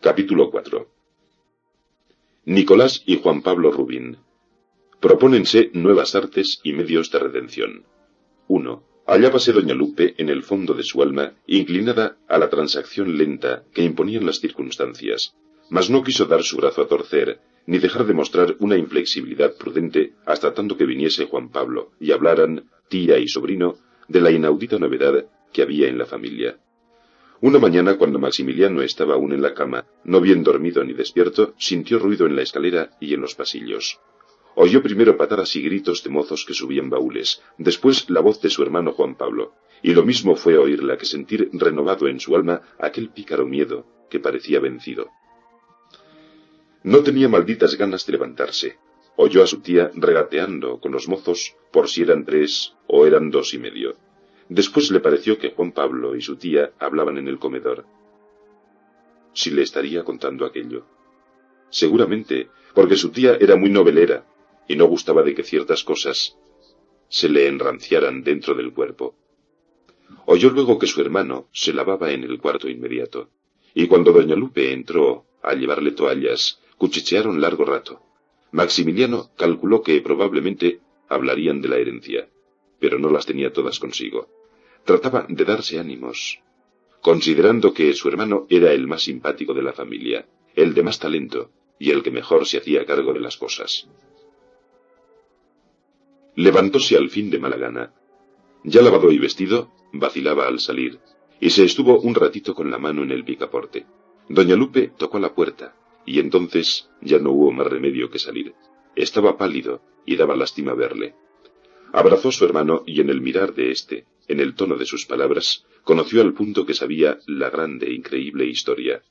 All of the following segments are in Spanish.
Capítulo 4. Nicolás y Juan Pablo Rubín. Propónense nuevas artes y medios de redención. 1. Hallábase doña Lupe en el fondo de su alma, inclinada a la transacción lenta que imponían las circunstancias, mas no quiso dar su brazo a torcer, ni dejar de mostrar una inflexibilidad prudente hasta tanto que viniese Juan Pablo y hablaran, tía y sobrino, de la inaudita novedad que había en la familia. Una mañana, cuando Maximiliano estaba aún en la cama, no bien dormido ni despierto, sintió ruido en la escalera y en los pasillos. Oyó primero patadas y gritos de mozos que subían baúles, después la voz de su hermano Juan Pablo, y lo mismo fue oírla que sentir renovado en su alma aquel pícaro miedo que parecía vencido. No tenía malditas ganas de levantarse. Oyó a su tía regateando con los mozos por si eran 3 o eran 2 y medio. Después le pareció que Juan Pablo y su tía hablaban en el comedor. Si le estaría contando aquello. Seguramente, porque su tía era muy novelera, y no gustaba de que ciertas cosas se le enranciaran dentro del cuerpo. Oyó luego que su hermano se lavaba en el cuarto inmediato, y cuando doña Lupe entró a llevarle toallas, cuchichearon largo rato. Maximiliano calculó que probablemente hablarían de la herencia, pero no las tenía todas consigo. Trataba de darse ánimos, considerando que su hermano era el más simpático de la familia, el de más talento y el que mejor se hacía cargo de las cosas. Levantóse al fin de mala gana. Ya lavado y vestido, vacilaba al salir, y se estuvo un ratito con la mano en el picaporte. Doña Lupe tocó a la puerta, y entonces ya no hubo más remedio que salir. Estaba pálido y daba lástima verle. Abrazó a su hermano y en el mirar de éste, en el tono de sus palabras, conoció al punto que sabía la grande e increíble historia.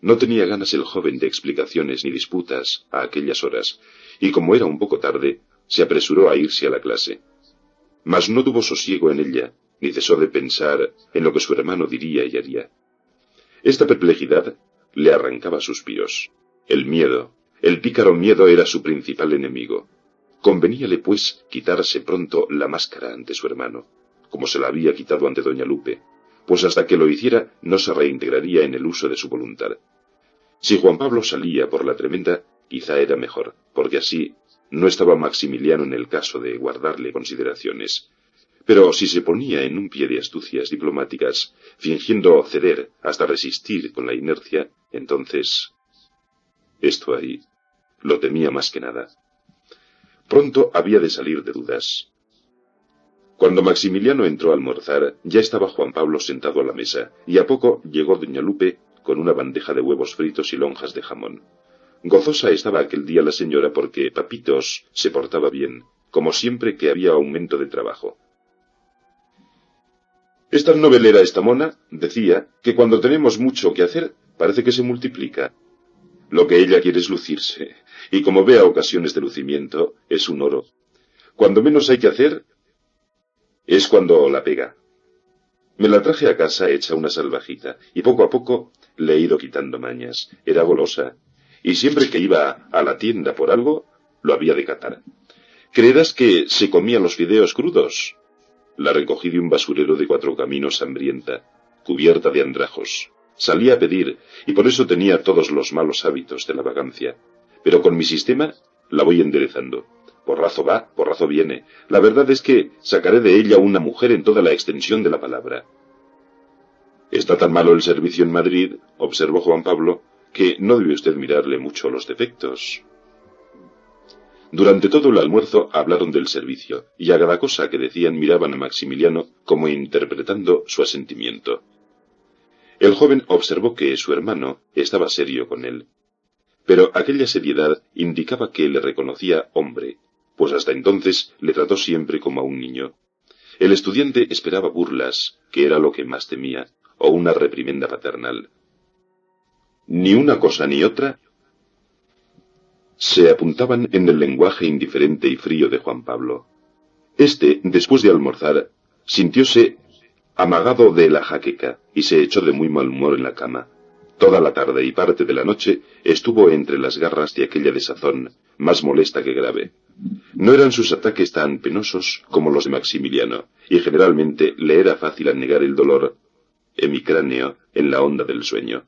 No tenía ganas el joven de explicaciones ni disputas a aquellas horas, y como era un poco tarde, se apresuró a irse a la clase. Mas no tuvo sosiego en ella, ni cesó de pensar en lo que su hermano diría y haría. Esta perplejidad le arrancaba suspiros. El miedo, el pícaro miedo era su principal enemigo. Conveníale, pues, quitarse pronto la máscara ante su hermano, como se la había quitado ante doña Lupe, pues hasta que lo hiciera no se reintegraría en el uso de su voluntad. Si Juan Pablo salía por la tremenda, quizá era mejor, porque así no estaba Maximiliano en el caso de guardarle consideraciones. Pero si se ponía en un pie de astucias diplomáticas, fingiendo ceder hasta resistir con la inercia, entonces... Esto ahí lo temía más que nada. Pronto había de salir de dudas. Cuando Maximiliano entró a almorzar, ya estaba Juan Pablo sentado a la mesa, y a poco llegó doña Lupe con una bandeja de huevos fritos y lonjas de jamón. Gozosa estaba aquel día la señora porque Papitos se portaba bien, como siempre que había aumento de trabajo. «Es tan novelera esta mona», decía, «que cuando tenemos mucho que hacer, parece que se multiplica. Lo que ella quiere es lucirse, y como vea ocasiones de lucimiento, es un oro. Cuando menos hay que hacer, es cuando la pega. Me la traje a casa hecha una salvajita, y poco a poco le he ido quitando mañas. Era golosa, y siempre que iba a la tienda por algo, lo había de catar. ¿Creerás que se comía los fideos crudos? La recogí de un basurero de 4 caminos hambrienta, cubierta de andrajos. Salía a pedir, y por eso tenía todos los malos hábitos de la vagancia. Pero con mi sistema la voy enderezando. Porrazo va, porrazo viene. La verdad es que sacaré de ella una mujer en toda la extensión de la palabra. «Está tan malo el servicio en Madrid», observó Juan Pablo, «que no debe usted mirarle mucho los defectos». Durante todo el almuerzo hablaron del servicio, y a cada cosa que decían miraban a Maximiliano como interpretando su asentimiento. El joven observó que su hermano estaba serio con él, pero aquella seriedad indicaba que le reconocía hombre, pues hasta entonces le trató siempre como a un niño. El estudiante esperaba burlas, que era lo que más temía, o una reprimenda paternal. Ni una cosa ni otra se apuntaban en el lenguaje indiferente y frío de Juan Pablo. Este, después de almorzar, sintióse amagado de la jaqueca, y se echó de muy mal humor en la cama. Toda la tarde y parte de la noche estuvo entre las garras de aquella desazón, más molesta que grave. No eran sus ataques tan penosos como los de Maximiliano, y generalmente le era fácil anegar el dolor hemicráneo en la onda del sueño.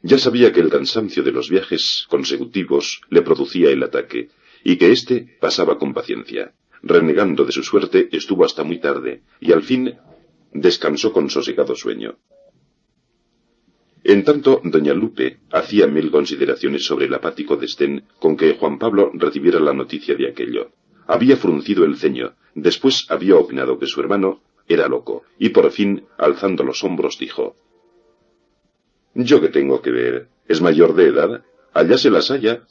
Ya sabía que el cansancio de los viajes consecutivos le producía el ataque, y que éste pasaba con paciencia. Renegando de su suerte, estuvo hasta muy tarde, y al fin descansó con sosegado sueño. En tanto, doña Lupe hacía mil consideraciones sobre el apático desdén con que Juan Pablo recibiera la noticia de aquello. Había fruncido el ceño, después había opinado que su hermano era loco, y por fin, alzando los hombros, dijo: «¿Yo qué tengo que ver? ¿Es mayor de edad? Allá se las haya».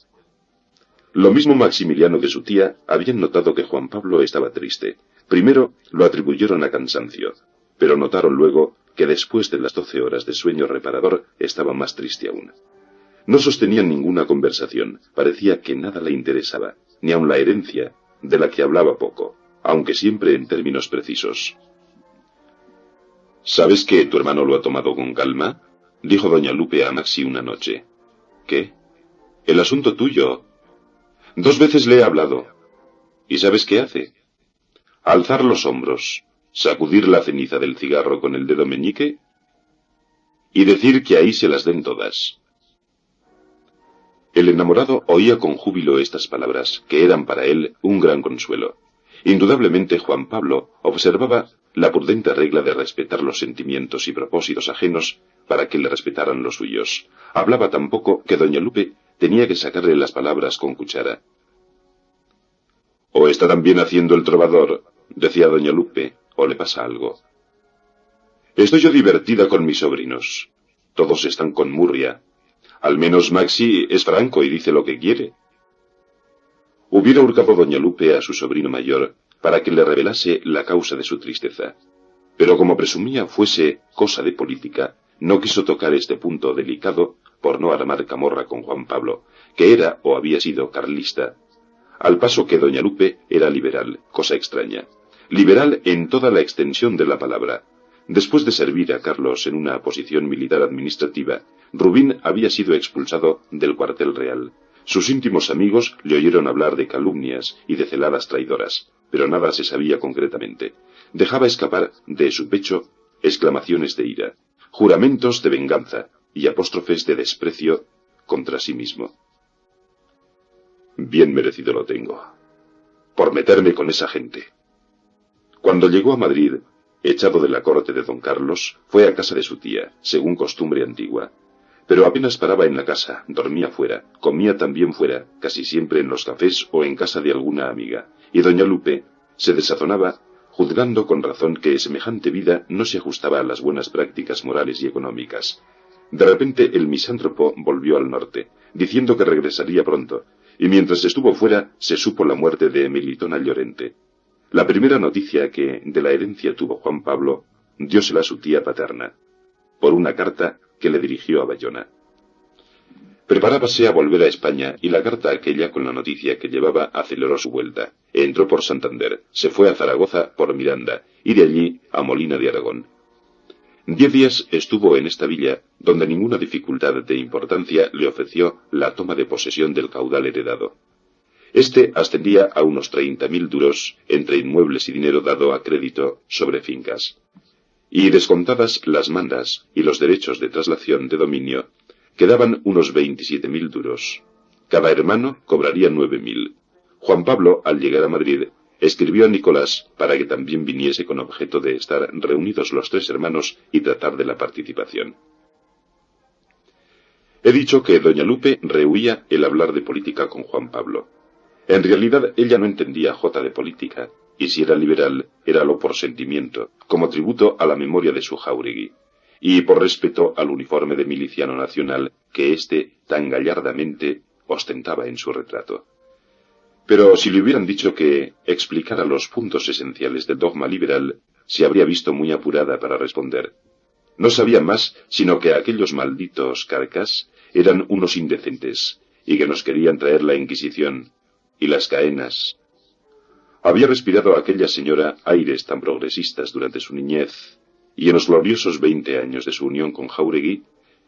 Lo mismo Maximiliano que su tía habían notado que Juan Pablo estaba triste. Primero lo atribuyeron a cansancio, pero notaron luego que después de las 12 horas de sueño reparador estaba más triste aún. No sostenían ninguna conversación, parecía que nada le interesaba, ni aun la herencia, de la que hablaba poco, aunque siempre en términos precisos. «¿Sabes que tu hermano lo ha tomado con calma?», dijo doña Lupe a Maxi una noche. «¿Qué? El asunto tuyo. 2 veces le he hablado. ¿Y sabes qué hace? Alzar los hombros, sacudir la ceniza del cigarro con el dedo meñique y decir que ahí se las den todas». El enamorado oía con júbilo estas palabras, que eran para él un gran consuelo. Indudablemente Juan Pablo observaba la prudente regla de respetar los sentimientos y propósitos ajenos para que le respetaran los suyos. Hablaba tan poco que doña Lupe tenía que sacarle las palabras con cuchara. «O está también haciendo el trovador», decía doña Lupe, «o le pasa algo. Estoy yo divertida con mis sobrinos. Todos están con Murria. Al menos Maxi es franco y dice lo que quiere». Hubiera hurgado doña Lupe a su sobrino mayor para que le revelase la causa de su tristeza. Pero como presumía fuese cosa de política, no quiso tocar este punto delicado por no armar camorra con Juan Pablo, que era o había sido carlista, al paso que doña Lupe era liberal, cosa extraña. Liberal en toda la extensión de la palabra. Después de servir a Carlos en una posición militar administrativa, Rubín había sido expulsado del cuartel real. Sus íntimos amigos le oyeron hablar de calumnias y de celadas traidoras, pero nada se sabía concretamente. Dejaba escapar de su pecho exclamaciones de ira, juramentos de venganza y apóstrofes de desprecio contra sí mismo. «Bien merecido lo tengo, por meterme con esa gente». Cuando llegó a Madrid, echado de la corte de don Carlos, fue a casa de su tía, según costumbre antigua. Pero apenas paraba en la casa, dormía fuera, comía también fuera, casi siempre en los cafés o en casa de alguna amiga, y doña Lupe se desazonaba, juzgando con razón que semejante vida no se ajustaba a las buenas prácticas morales y económicas. De repente el misántropo volvió al norte, diciendo que regresaría pronto, y mientras estuvo fuera se supo la muerte de Melitona Llorente. La primera noticia que de la herencia tuvo Juan Pablo diósela a su tía paterna, por una carta que le dirigió a Bayona. Preparábase a volver a España, y la carta aquella con la noticia que llevaba aceleró su vuelta. Entró por Santander, se fue a Zaragoza por Miranda, y de allí a Molina de Aragón. 10 días estuvo en esta villa, donde ninguna dificultad de importancia le ofreció la toma de posesión del caudal heredado. Este ascendía a unos 30.000 duros entre inmuebles y dinero dado a crédito sobre fincas. Y descontadas las mandas y los derechos de traslación de dominio, quedaban unos 27.000 duros. Cada hermano cobraría 9.000. Juan Pablo, al llegar a Madrid, escribió a Nicolás para que también viniese con objeto de estar reunidos los 3 hermanos y tratar de la participación. He dicho que doña Lupe rehuía el hablar de política con Juan Pablo. En realidad ella no entendía jota de política, y si era liberal, éralo por sentimiento, como tributo a la memoria de su Jáuregui, y por respeto al uniforme de miliciano nacional que éste tan gallardamente ostentaba en su retrato. Pero si le hubieran dicho que explicara los puntos esenciales del dogma liberal, se habría visto muy apurada para responder. No sabía más sino que aquellos malditos carcas eran unos indecentes, y que nos querían traer la Inquisición y las caenas. Había respirado aquella señora aires tan progresistas durante su niñez y en los gloriosos 20 años de su unión con Jáuregui,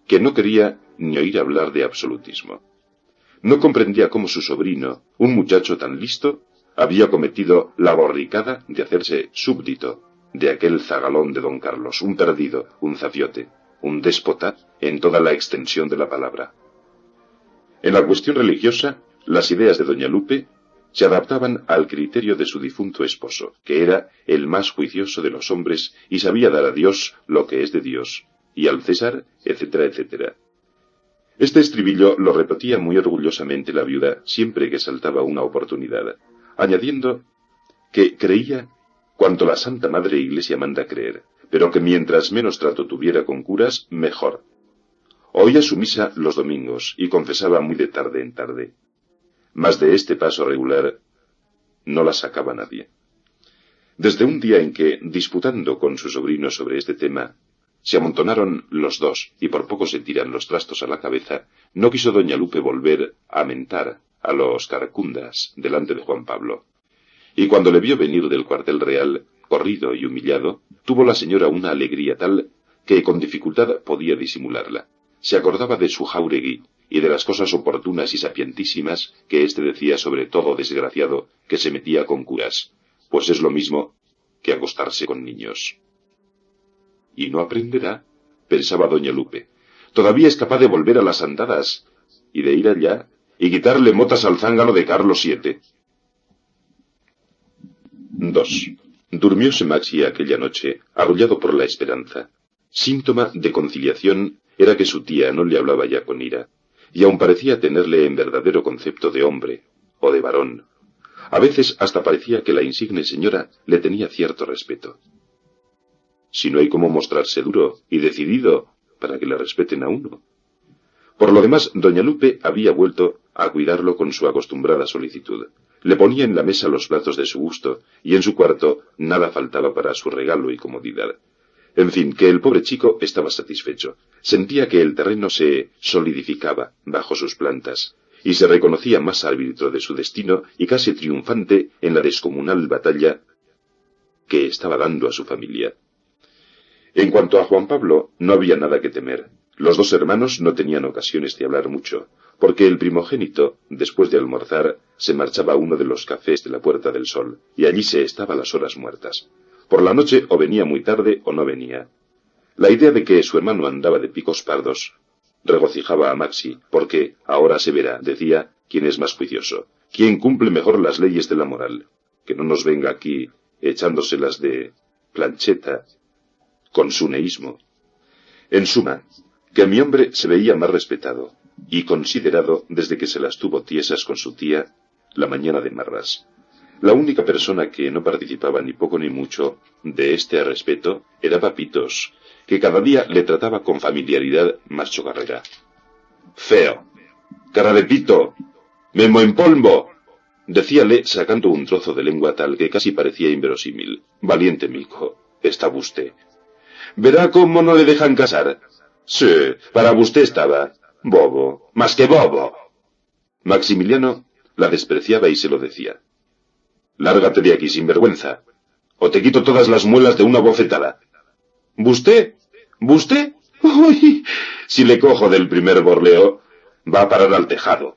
que no quería ni oír hablar de absolutismo. No comprendía cómo su sobrino, un muchacho tan listo, había cometido la borricada de hacerse súbdito de aquel zagalón de don Carlos, un perdido, un zafiote. un déspota en toda la extensión de la palabra. En la cuestión religiosa, las ideas de doña Lupe se adaptaban al criterio de su difunto esposo, que era el más juicioso de los hombres y sabía dar a Dios lo que es de Dios, y al César, etcétera, etcétera. Este estribillo lo repetía muy orgullosamente la viuda siempre que saltaba una oportunidad, añadiendo que creía cuanto la Santa Madre Iglesia manda creer, pero que mientras menos trato tuviera con curas, mejor. Oía su misa los domingos y confesaba muy de tarde en tarde. Mas de este paso regular no la sacaba nadie. Desde un día en que, disputando con su sobrino sobre este tema, se amontonaron los dos y por poco se tiran los trastos a la cabeza, no quiso doña Lupe volver a mentar a los caracundas delante de Juan Pablo. Y cuando le vio venir del cuartel real, corrido y humillado, tuvo la señora una alegría tal que con dificultad podía disimularla. Se acordaba de su Jáuregui y de las cosas oportunas y sapientísimas que éste decía sobre todo desgraciado que se metía con curas, pues es lo mismo que acostarse con niños. Y no aprenderá, pensaba doña Lupe. Todavía es capaz de volver a las andadas y de ir allá y quitarle motas al zángano de Carlos VII. 2. Durmióse Maxi aquella noche, arrullado por la esperanza. Síntoma de conciliación era que su tía no le hablaba ya con ira, y aun parecía tenerle en verdadero concepto de hombre, o de varón. A veces hasta parecía que la insigne señora le tenía cierto respeto. Si no hay cómo mostrarse duro y decidido para que le respeten a uno. Por lo demás, doña Lupe había vuelto a cuidarlo con su acostumbrada solicitud. Le ponía en la mesa los platos de su gusto, y en su cuarto nada faltaba para su regalo y comodidad. En fin, que el pobre chico estaba satisfecho. Sentía que el terreno se solidificaba bajo sus plantas, y se reconocía más árbitro de su destino y casi triunfante en la descomunal batalla que estaba dando a su familia. En cuanto a Juan Pablo, no había nada que temer. Los dos hermanos no tenían ocasiones de hablar mucho, porque el primogénito, después de almorzar, se marchaba a uno de los cafés de la Puerta del Sol, y allí se estaba las horas muertas. Por la noche o venía muy tarde o no venía. La idea de que su hermano andaba de picos pardos regocijaba a Maxi, porque ahora se verá, decía, quién es más juicioso, quién cumple mejor las leyes de la moral, que no nos venga aquí echándoselas de plancheta con su neísmo. En suma, que mi hombre se veía más respetado y considerado desde que se las tuvo tiesas con su tía la mañana de Marras. La única persona que no participaba ni poco ni mucho de este respeto era Papitos, que cada día le trataba con familiaridad más chocarrera. «Feo, cara de pito, memo en polvo», decíale sacando un trozo de lengua tal que casi parecía inverosímil. «Valiente mico, está usted. ¿Verá cómo no le dejan casar? Sí, para usted estaba. Bobo, más que bobo». Maximiliano la despreciaba y se lo decía. «Lárgate de aquí, sinvergüenza, o te quito todas las muelas de una bofetada». «¿Busté? ¿Busté? Uy, si le cojo del primer borleo, va a parar al tejado».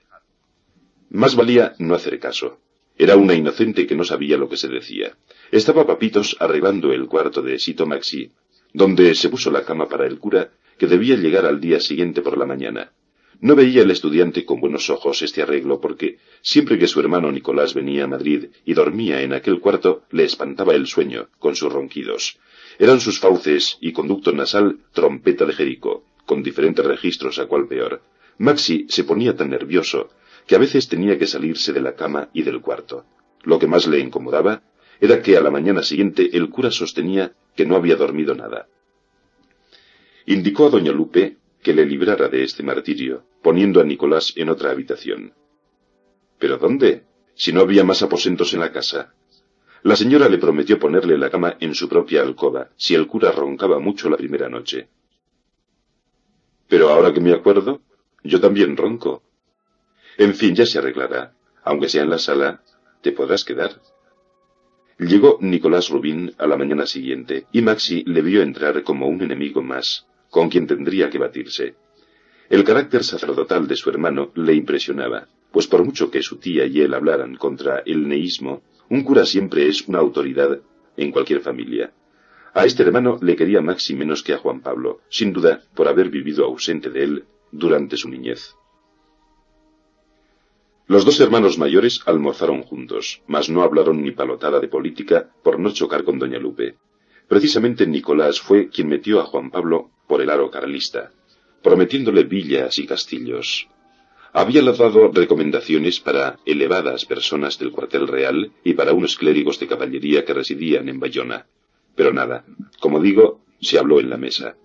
Más valía no hacer caso. Era una inocente que no sabía lo que se decía. Estaba Papitos arreglando el cuarto de Sito Maxi, donde se puso la cama para el cura, que debía llegar al día siguiente por la mañana. No veía el estudiante con buenos ojos este arreglo porque, siempre que su hermano Nicolás venía a Madrid y dormía en aquel cuarto, le espantaba el sueño con sus ronquidos. Eran sus fauces y conducto nasal trompeta de Jerico, con diferentes registros a cual peor. Maxi se ponía tan nervioso que a veces tenía que salirse de la cama y del cuarto. Lo que más le incomodaba era que a la mañana siguiente el cura sostenía que no había dormido nada. Indicó a doña Lupe que le librara de este martirio, poniendo a Nicolás en otra habitación. ¿Pero dónde? Si no había más aposentos en la casa. La señora le prometió ponerle la cama en su propia alcoba, si el cura roncaba mucho la primera noche. Pero ahora que me acuerdo, yo también ronco. En fin, ya se arreglará. Aunque sea en la sala, te podrás quedar. Llegó Nicolás Rubín a la mañana siguiente, y Maxi le vio entrar como un enemigo más, con quien tendría que batirse. El carácter sacerdotal de su hermano le impresionaba, pues por mucho que su tía y él hablaran contra el neísmo, un cura siempre es una autoridad en cualquier familia. A este hermano le quería Maxi menos que a Juan Pablo, sin duda por haber vivido ausente de él durante su niñez. Los dos hermanos mayores almorzaron juntos, mas no hablaron ni palotada de política por no chocar con doña Lupe. Precisamente Nicolás fue quien metió a Juan Pablo por el aro carlista, prometiéndole villas y castillos. Había dado recomendaciones para elevadas personas del cuartel real y para unos clérigos de caballería que residían en Bayona. Pero nada, como digo, se habló en la mesa.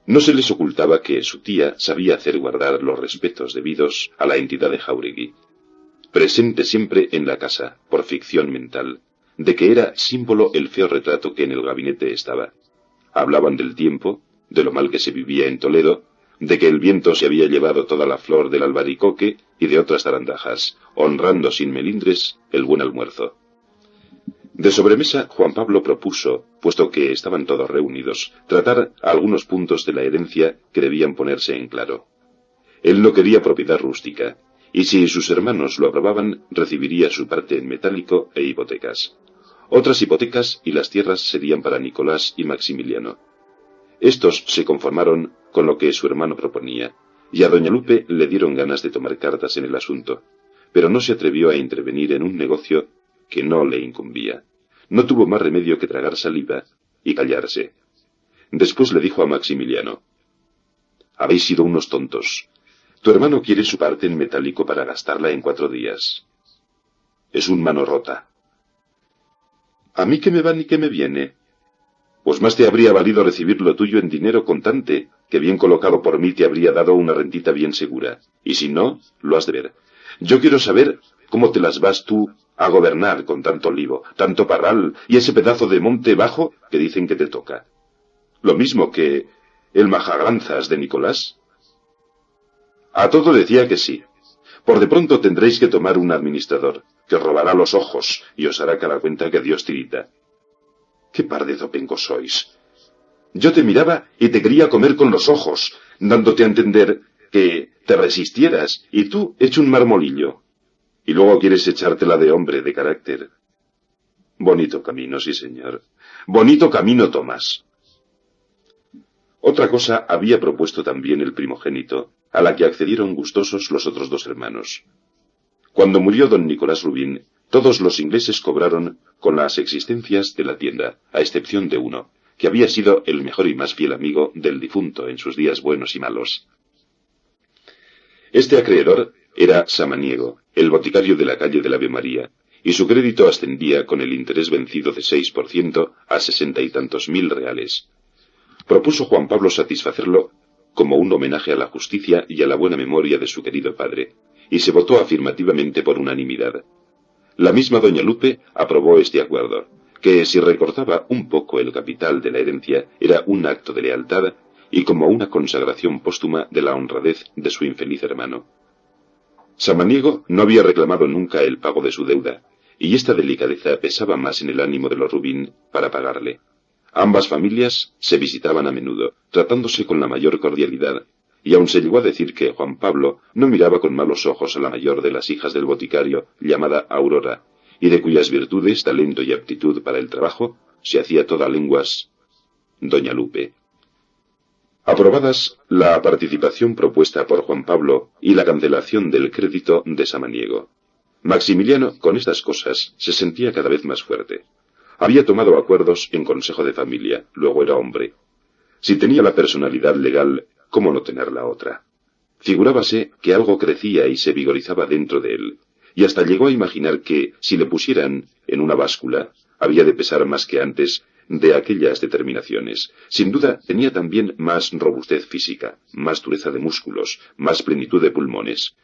No se les ocultaba que su tía sabía hacer guardar los respetos debidos a la entidad de Jáuregui, presente siempre en la casa, por ficción mental, de que era símbolo el feo retrato que en el gabinete estaba. Hablaban del tiempo, de lo mal que se vivía en Toledo, de que el viento se había llevado toda la flor del albaricoque y de otras zarandajas, honrando sin melindres el buen almuerzo. De sobremesa, Juan Pablo propuso, puesto que estaban todos reunidos, tratar algunos puntos de la herencia que debían ponerse en claro. Él no quería propiedad rústica, y si sus hermanos lo aprobaban, recibiría su parte en metálico e hipotecas. Otras hipotecas y las tierras serían para Nicolás y Maximiliano. Estos se conformaron con lo que su hermano proponía, y a doña Lupe le dieron ganas de tomar cartas en el asunto, pero no se atrevió a intervenir en un negocio que no le incumbía. No tuvo más remedio que tragar saliva y callarse. Después le dijo a Maximiliano: «Habéis sido unos tontos. Tu hermano quiere su parte en metálico para gastarla en 4 días. Es un mano rota». «¿A mí qué me va ni qué me viene? Pues más te habría valido recibir lo tuyo en dinero contante, que bien colocado por mí te habría dado una rentita bien segura. Y si no, lo has de ver. Yo quiero saber cómo te las vas tú a gobernar con tanto olivo, tanto parral y ese pedazo de monte bajo que dicen que te toca. Lo mismo que el majagranzas de Nicolás». A todo decía que sí. Por de pronto tendréis que tomar un administrador, que os robará los ojos y os hará cada cuenta que Dios tirita. ¡Qué par de zopencos sois! Yo te miraba y te quería comer con los ojos, dándote a entender que te resistieras, y tú hecho un marmolillo. Y luego quieres echártela de hombre, de carácter. Bonito camino, sí señor. Bonito camino tomas. Otra cosa había propuesto también el primogénito, a la que accedieron gustosos los otros 2 hermanos. Cuando murió don Nicolás Rubín, todos los ingleses cobraron con las existencias de la tienda, a excepción de uno, que había sido el mejor y más fiel amigo del difunto en sus días buenos y malos. Este acreedor era Samaniego, el boticario de la calle de la Ave María, y su crédito ascendía con el interés vencido de 6% a 60 y tantos mil reales. Propuso Juan Pablo satisfacerlo como un homenaje a la justicia y a la buena memoria de su querido padre, y se votó afirmativamente por unanimidad. La misma doña Lupe aprobó este acuerdo, que si recortaba un poco el capital de la herencia era un acto de lealtad y como una consagración póstuma de la honradez de su infeliz hermano. Samaniego no había reclamado nunca el pago de su deuda, y esta delicadeza pesaba más en el ánimo de los Rubín para pagarle. Ambas familias se visitaban a menudo, tratándose con la mayor cordialidad, y aun se llegó a decir que Juan Pablo no miraba con malos ojos a la mayor de las hijas del boticario, llamada Aurora, y de cuyas virtudes, talento y aptitud para el trabajo se hacía toda lenguas doña Lupe. Aprobadas la participación propuesta por Juan Pablo y la cancelación del crédito de Samaniego, Maximiliano, con estas cosas, se sentía cada vez más fuerte. Había tomado acuerdos en consejo de familia, luego era hombre. Si tenía la personalidad legal, ¿cómo no tener la otra? Figurábase que algo crecía y se vigorizaba dentro de él, y hasta llegó a imaginar que, si le pusieran en una báscula, había de pesar más que antes de aquellas determinaciones. Sin duda tenía también más robustez física, más dureza de músculos, más plenitud de pulmones.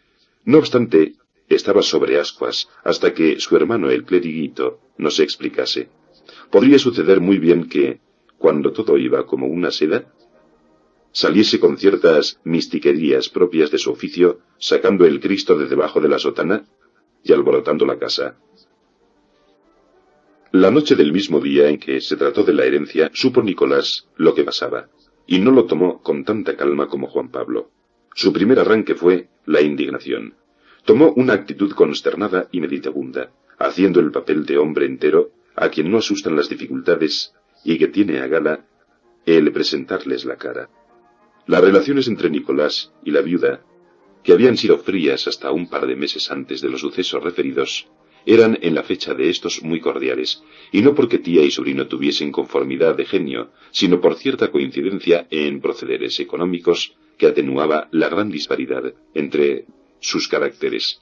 No obstante, estaba sobre ascuas hasta que su hermano el cleriguito no se explicase. Podría suceder muy bien que, cuando todo iba como una seda, saliese con ciertas mistiquerías propias de su oficio, sacando el Cristo de debajo de la sotana y alborotando la casa. La noche del mismo día en que se trató de la herencia, supo Nicolás lo que pasaba, y no lo tomó con tanta calma como Juan Pablo. Su primer arranque fue la indignación. Tomó una actitud consternada y meditabunda, haciendo el papel de hombre entero, a quien no asustan las dificultades y que tiene a gala el presentarles la cara. Las relaciones entre Nicolás y la viuda, que habían sido frías hasta un par de meses antes de los sucesos referidos, eran en la fecha de estos muy cordiales, y no porque tía y sobrino tuviesen conformidad de genio, sino por cierta coincidencia en procederes económicos que atenuaba la gran disparidad entre sus caracteres.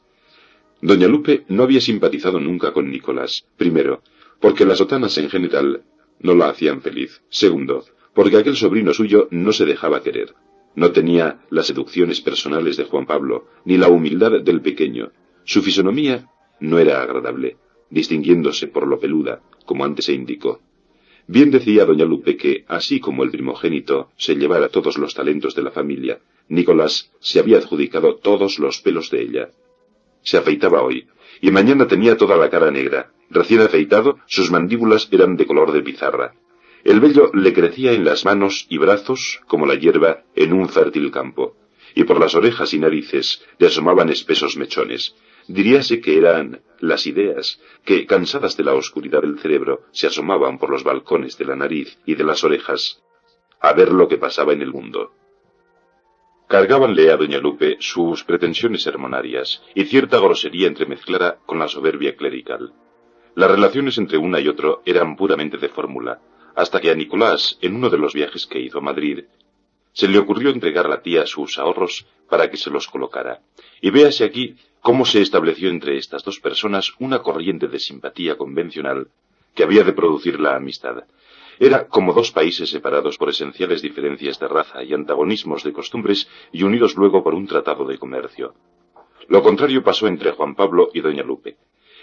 Doña Lupe no había simpatizado nunca con Nicolás, primero, porque las sotanas en general no la hacían feliz, segundo, porque aquel sobrino suyo no se dejaba querer. No tenía las seducciones personales de Juan Pablo, ni la humildad del pequeño. Su fisonomía no era agradable, distinguiéndose por lo peluda, como antes se indicó. Bien decía doña Lupe que, así como el primogénito se llevara todos los talentos de la familia, Nicolás se había adjudicado todos los pelos de ella. Se afeitaba hoy, y mañana tenía toda la cara negra. Recién afeitado, sus mandíbulas eran de color de pizarra. El vello le crecía en las manos y brazos como la hierba en un fértil campo, y por las orejas y narices le asomaban espesos mechones. Diríase que eran las ideas que, cansadas de la oscuridad del cerebro, se asomaban por los balcones de la nariz y de las orejas a ver lo que pasaba en el mundo. Cargábanle a doña Lupe sus pretensiones sermonarias y cierta grosería entremezclada con la soberbia clerical. Las relaciones entre una y otro eran puramente de fórmula, hasta que a Nicolás, en uno de los viajes que hizo a Madrid, se le ocurrió entregar a la tía sus ahorros para que se los colocara. Y véase aquí cómo se estableció entre estas dos personas una corriente de simpatía convencional que había de producir la amistad. Era como dos países separados por esenciales diferencias de raza y antagonismos de costumbres y unidos luego por un tratado de comercio. Lo contrario pasó entre Juan Pablo y doña Lupe.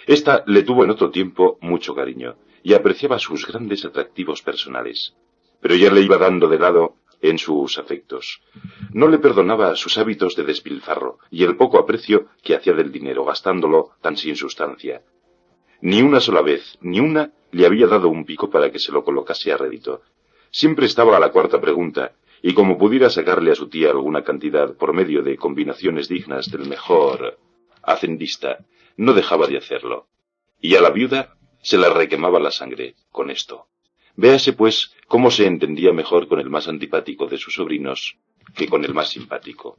Esta le tuvo en otro tiempo mucho cariño y apreciaba sus grandes atractivos personales, pero ya le iba dando de lado en sus afectos. No le perdonaba sus hábitos de despilfarro y el poco aprecio que hacía del dinero, gastándolo tan sin sustancia. Ni una sola vez, ni una, le había dado un pico para que se lo colocase a rédito. Siempre estaba a la cuarta pregunta, y como pudiera sacarle a su tía alguna cantidad por medio de combinaciones dignas del mejor hacendista, no dejaba de hacerlo. Y a la viuda se la requemaba la sangre con esto. Véase, pues, cómo se entendía mejor con el más antipático de sus sobrinos que con el más simpático.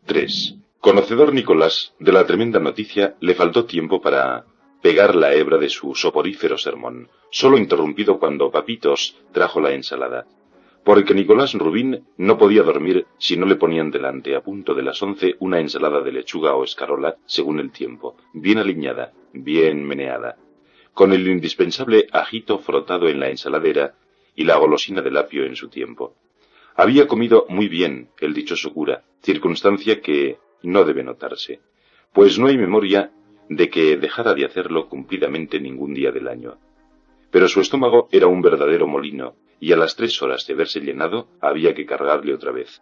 3. Conocedor Nicolás de la tremenda noticia, le faltó tiempo para pegar la hebra de su soporífero sermón, solo interrumpido cuando Papitos trajo la ensalada. Porque Nicolás Rubín no podía dormir si no le ponían delante, a punto de las 11, una ensalada de lechuga o escarola, según el tiempo, bien aliñada, bien meneada, con el indispensable ajito frotado en la ensaladera y la golosina del apio en su tiempo. Había comido muy bien el dichoso cura, circunstancia que no debe notarse, pues no hay memoria de que dejara de hacerlo cumplidamente ningún día del año. Pero su estómago era un verdadero molino, y a las 3 horas de haberse llenado había que cargarle otra vez.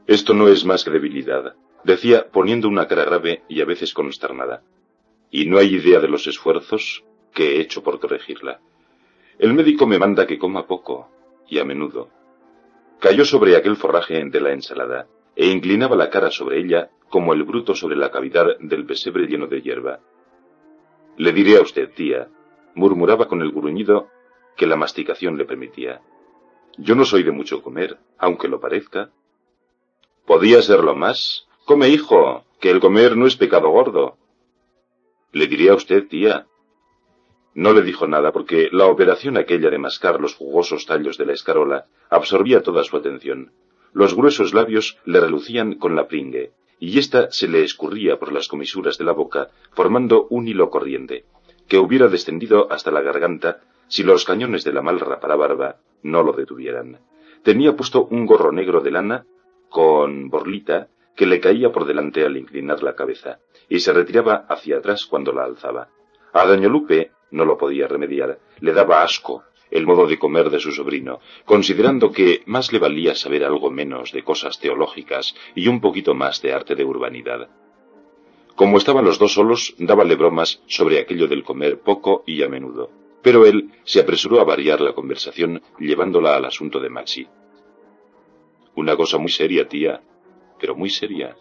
Esto no es más que debilidad, decía poniendo una cara grave y a veces consternada, y no hay idea de los esfuerzos que he hecho por corregirla. El médico me manda que coma poco, y a menudo. Cayó sobre aquel forraje de la ensalada, e inclinaba la cara sobre ella como el bruto sobre la cavidad del pesebre lleno de hierba. Le diré a usted, tía, murmuraba con el gruñido que la masticación le permitía. Yo no soy de mucho comer, aunque lo parezca. ¿Podía serlo más? Come, hijo, que el comer no es pecado gordo. Le diré a usted, tía. No le dijo nada porque la operación aquella de mascar los jugosos tallos de la escarola absorbía toda su atención. Los gruesos labios le relucían con la pringue, y ésta se le escurría por las comisuras de la boca, formando un hilo corriente, que hubiera descendido hasta la garganta si los cañones de la malra para barba no lo detuvieran. Tenía puesto un gorro negro de lana, con borlita, que le caía por delante al inclinar la cabeza, y se retiraba hacia atrás cuando la alzaba. A doña Lupe no lo podía remediar, le daba asco el modo de comer de su sobrino, considerando que más le valía saber algo menos de cosas teológicas y un poquito más de arte de urbanidad. Como estaban los dos solos, dábale bromas sobre aquello del comer poco y a menudo, pero él se apresuró a variar la conversación llevándola al asunto de Maxi. Una cosa muy seria, tía, pero muy seria.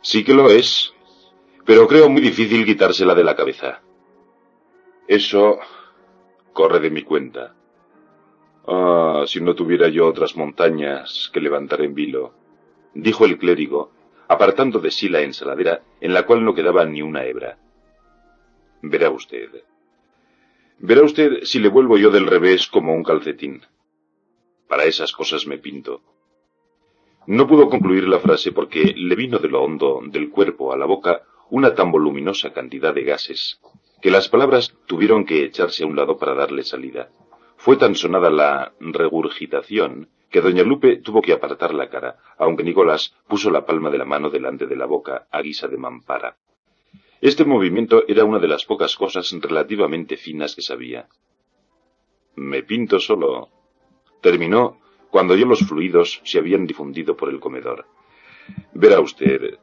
Sí que lo es, pero creo muy difícil quitársela de la cabeza. Eso Corre de mi cuenta. Ah, si no tuviera yo otras montañas que levantar en vilo, dijo el clérigo, apartando de sí la ensaladera en la cual no quedaba ni una hebra. Verá usted. Verá usted si le vuelvo yo del revés como un calcetín. Para esas cosas me pinto. No pudo concluir la frase porque le vino de lo hondo del cuerpo a la boca una tan voluminosa cantidad de gases, que las palabras tuvieron que echarse a un lado para darle salida. Fue tan sonada la regurgitación que doña Lupe tuvo que apartar la cara, aunque Nicolás puso la palma de la mano delante de la boca a guisa de mampara. Este movimiento era una de las pocas cosas relativamente finas que sabía. Me pinto solo. Terminó cuando ya los fluidos se habían difundido por el comedor. Verá usted.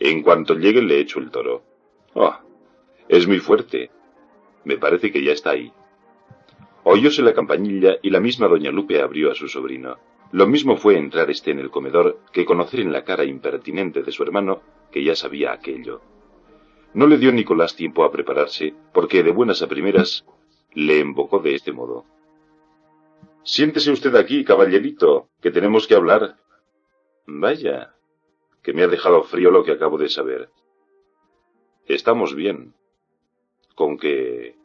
En cuanto llegue le echo el toro. Oh, es muy fuerte. Me parece que ya está ahí. Oyóse la campanilla y la misma doña Lupe abrió a su sobrino. Lo mismo fue entrar en el comedor que conocer en la cara impertinente de su hermano que ya sabía aquello. No le dio Nicolás tiempo a prepararse, porque de buenas a primeras le embocó de este modo. Siéntese usted aquí, caballerito, que tenemos que hablar. Vaya, que me ha dejado frío lo que acabo de saber. Estamos bien. Con que...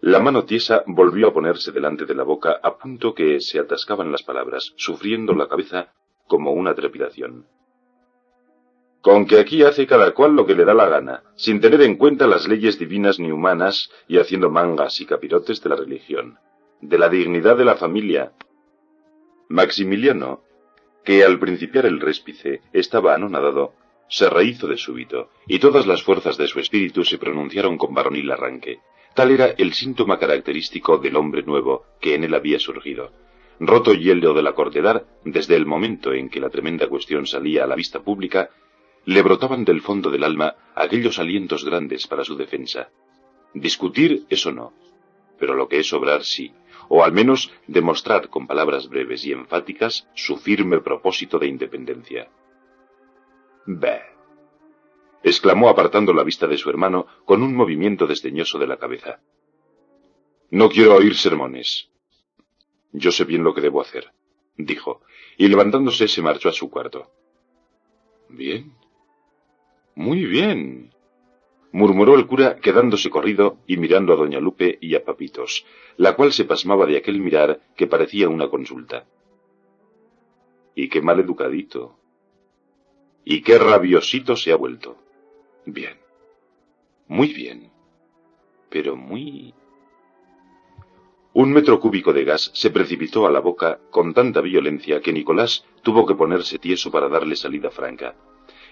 La mano tiesa volvió a ponerse delante de la boca a punto que se atascaban las palabras, sufriendo la cabeza como una trepidación. Con que aquí hace cada cual lo que le da la gana, sin tener en cuenta las leyes divinas ni humanas y haciendo mangas y capirotes de la religión, de la dignidad de la familia. Maximiliano, que al principiar el réspice estaba anonadado, se rehizo de súbito, y todas las fuerzas de su espíritu se pronunciaron con varonil arranque. Tal era el síntoma característico del hombre nuevo que en él había surgido. Roto hielo de la cortedad, desde el momento en que la tremenda cuestión salía a la vista pública, le brotaban del fondo del alma aquellos alientos grandes para su defensa. Discutir, eso no, pero lo que es obrar sí, o al menos demostrar con palabras breves y enfáticas su firme propósito de independencia. «Bah», exclamó apartando la vista de su hermano con un movimiento desdeñoso de la cabeza. «No quiero oír sermones». «Yo sé bien lo que debo hacer», dijo, y levantándose se marchó a su cuarto. «Bien, muy bien», murmuró el cura quedándose corrido y mirando a doña Lupe y a Papitos, la cual se pasmaba de aquel mirar que parecía una consulta. «Y qué mal educadito. Y qué rabiosito se ha vuelto. Bien. Muy bien. Pero muy...». Un metro cúbico de gas se precipitó a la boca con tanta violencia que Nicolás tuvo que ponerse tieso para darle salida franca.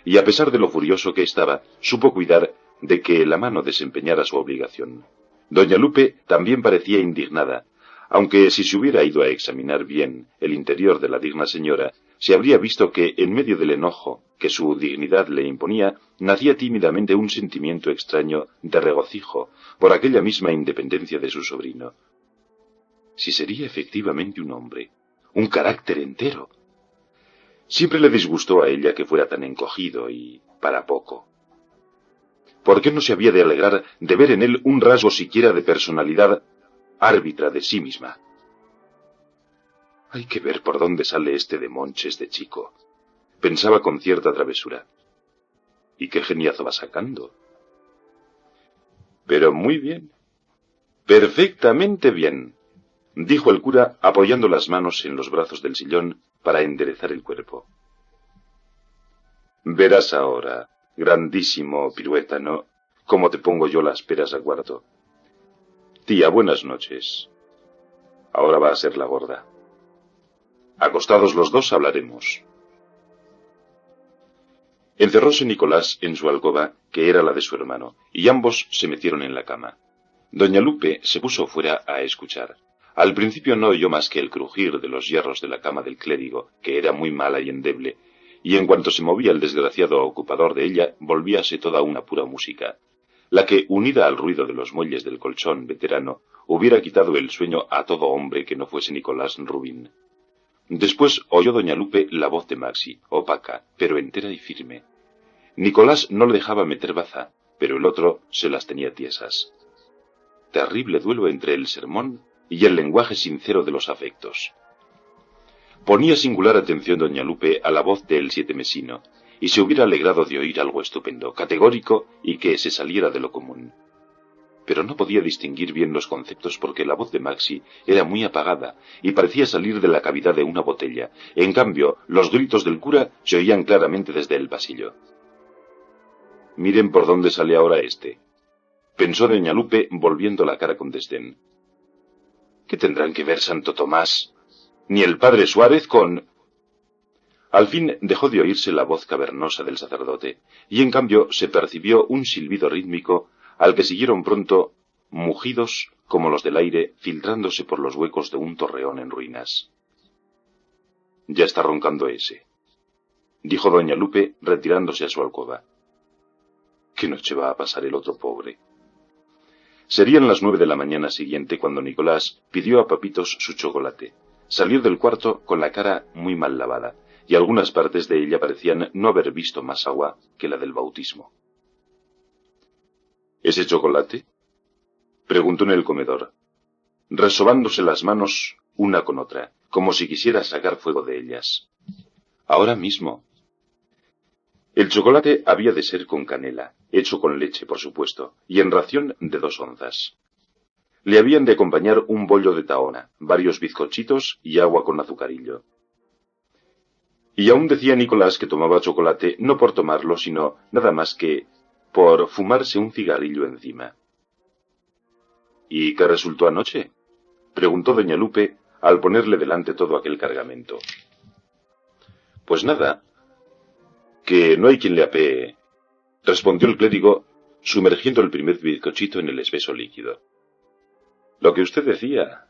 Y a pesar de lo furioso que estaba, supo cuidar de que la mano desempeñara su obligación. Doña Lupe también parecía indignada, aunque si se hubiera ido a examinar bien el interior de la digna señora, se habría visto que, en medio del enojo que su dignidad le imponía, nacía tímidamente un sentimiento extraño de regocijo por aquella misma independencia de su sobrino. Si sería efectivamente un hombre, un carácter entero. Siempre le disgustó a ella que fuera tan encogido y para poco. ¿Por qué no se había de alegrar de ver en él un rasgo siquiera de personalidad árbitra de sí misma? Hay que ver por dónde sale este de Monches de chico, pensaba con cierta travesura. ¿Y qué geniazo va sacando? Pero muy bien, perfectamente bien, dijo el cura apoyando las manos en los brazos del sillón para enderezar el cuerpo. Verás ahora, grandísimo piruétano, cómo te pongo yo las peras a cuarto. Tía, buenas noches. Ahora va a ser la gorda. Acostados los dos hablaremos. Encerróse Nicolás en su alcoba, que era la de su hermano, y ambos se metieron en la cama. Doña Lupe se puso fuera a escuchar. Al principio no oyó más que el crujir de los hierros de la cama del clérigo, que era muy mala y endeble, y en cuanto se movía el desgraciado ocupador de ella, volvíase toda una pura música, la que, unida al ruido de los muelles del colchón veterano, hubiera quitado el sueño a todo hombre que no fuese Nicolás Rubín. Después oyó doña Lupe la voz de Maxi, opaca, pero entera y firme. Nicolás no le dejaba meter baza, pero el otro se las tenía tiesas. terrible duelo entre el sermón y el lenguaje sincero de los afectos. Ponía singular atención doña Lupe a la voz del sietemesino, y se hubiera alegrado de oír algo estupendo, categórico y que se saliera de lo común. Pero no podía distinguir bien los conceptos porque la voz de Maxi era muy apagada y parecía salir de la cavidad de una botella. En cambio, los gritos del cura se oían claramente desde el pasillo. «Miren por dónde sale ahora este», pensó doña Lupe, volviendo la cara con desdén. «¿Qué tendrán que ver Santo Tomás? Ni el padre Suárez con...». Al fin dejó de oírse la voz cavernosa del sacerdote, y en cambio se percibió un silbido rítmico al que siguieron pronto mugidos como los del aire filtrándose por los huecos de un torreón en ruinas. «Ya está roncando ese», dijo doña Lupe retirándose a su alcoba. «¿Qué noche va a pasar el otro pobre?». Serían las 9 de la mañana siguiente cuando Nicolás pidió a Papitos su chocolate. Salió del cuarto con la cara muy mal lavada, y algunas partes de ella parecían no haber visto más agua que la del bautismo. «¿Ese chocolate?», preguntó en el comedor, resobándose las manos una con otra, como si quisiera sacar fuego de ellas. «Ahora mismo». El chocolate había de ser con canela, hecho con leche, por supuesto, y en ración de 2 onzas. Le habían de acompañar un bollo de tahona, varios bizcochitos y agua con azucarillo. Y aún decía Nicolás que tomaba chocolate no por tomarlo, sino nada más que por fumarse un cigarrillo encima. «¿Y qué resultó anoche?», preguntó doña Lupe al ponerle delante todo aquel cargamento. «Pues nada, que no hay quien le apee», respondió el clérigo, sumergiendo el primer bizcochito en el espeso líquido. «Lo que usted decía.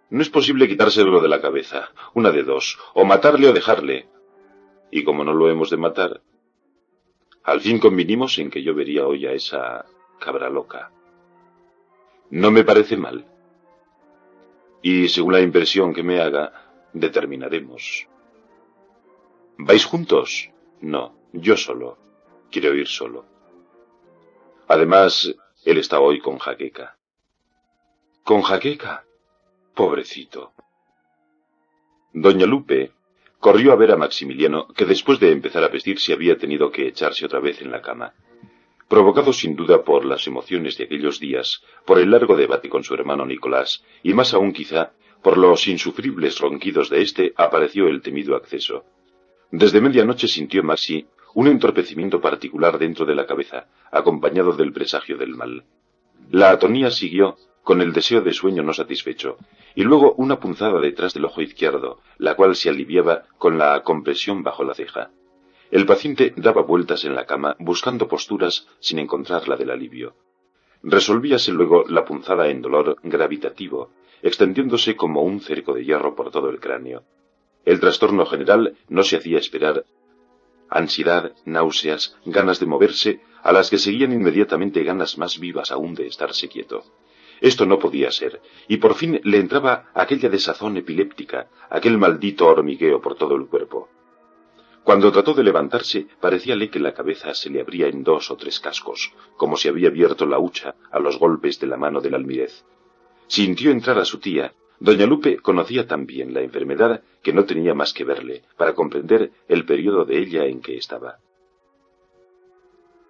No es posible quitárselo de la cabeza, una de dos, o matarle o dejarle. Y como no lo hemos de matar, al fin convinimos en que yo vería hoy a esa cabra loca. No me parece mal. Y según la impresión que me haga, determinaremos». «¿Vais juntos?». «No, yo solo. Quiero ir solo. Además, él está hoy con jaqueca». «¿Con jaqueca? Pobrecito». Doña Lupe corrió a ver a Maximiliano, que después de empezar a vestirse había tenido que echarse otra vez en la cama. Provocado sin duda por las emociones de aquellos días, por el largo debate con su hermano Nicolás, y más aún quizá por los insufribles ronquidos de éste, apareció el temido acceso. Desde medianoche sintió Maxi un entorpecimiento particular dentro de la cabeza, acompañado del presagio del mal. La atonía siguió con el deseo de sueño no satisfecho, y luego una punzada detrás del ojo izquierdo, la cual se aliviaba con la compresión bajo la ceja. El paciente daba vueltas en la cama, buscando posturas sin encontrar la del alivio. Resolvíase luego la punzada en dolor gravitativo, extendiéndose como un cerco de hierro por todo el cráneo. El trastorno general no se hacía esperar. Ansiedad, náuseas, ganas de moverse, a las que seguían inmediatamente ganas más vivas aún de estarse quieto. Esto no podía ser, y por fin le entraba aquella desazón epiléptica, aquel maldito hormigueo por todo el cuerpo. Cuando trató de levantarse, parecíale que la cabeza se le abría en 2 o 3 cascos, como si había abierto la hucha a los golpes de la mano del almirez. Sintió entrar a su tía. Doña Lupe conocía tan bien la enfermedad que no tenía más que verle para comprender el periodo de ella en que estaba.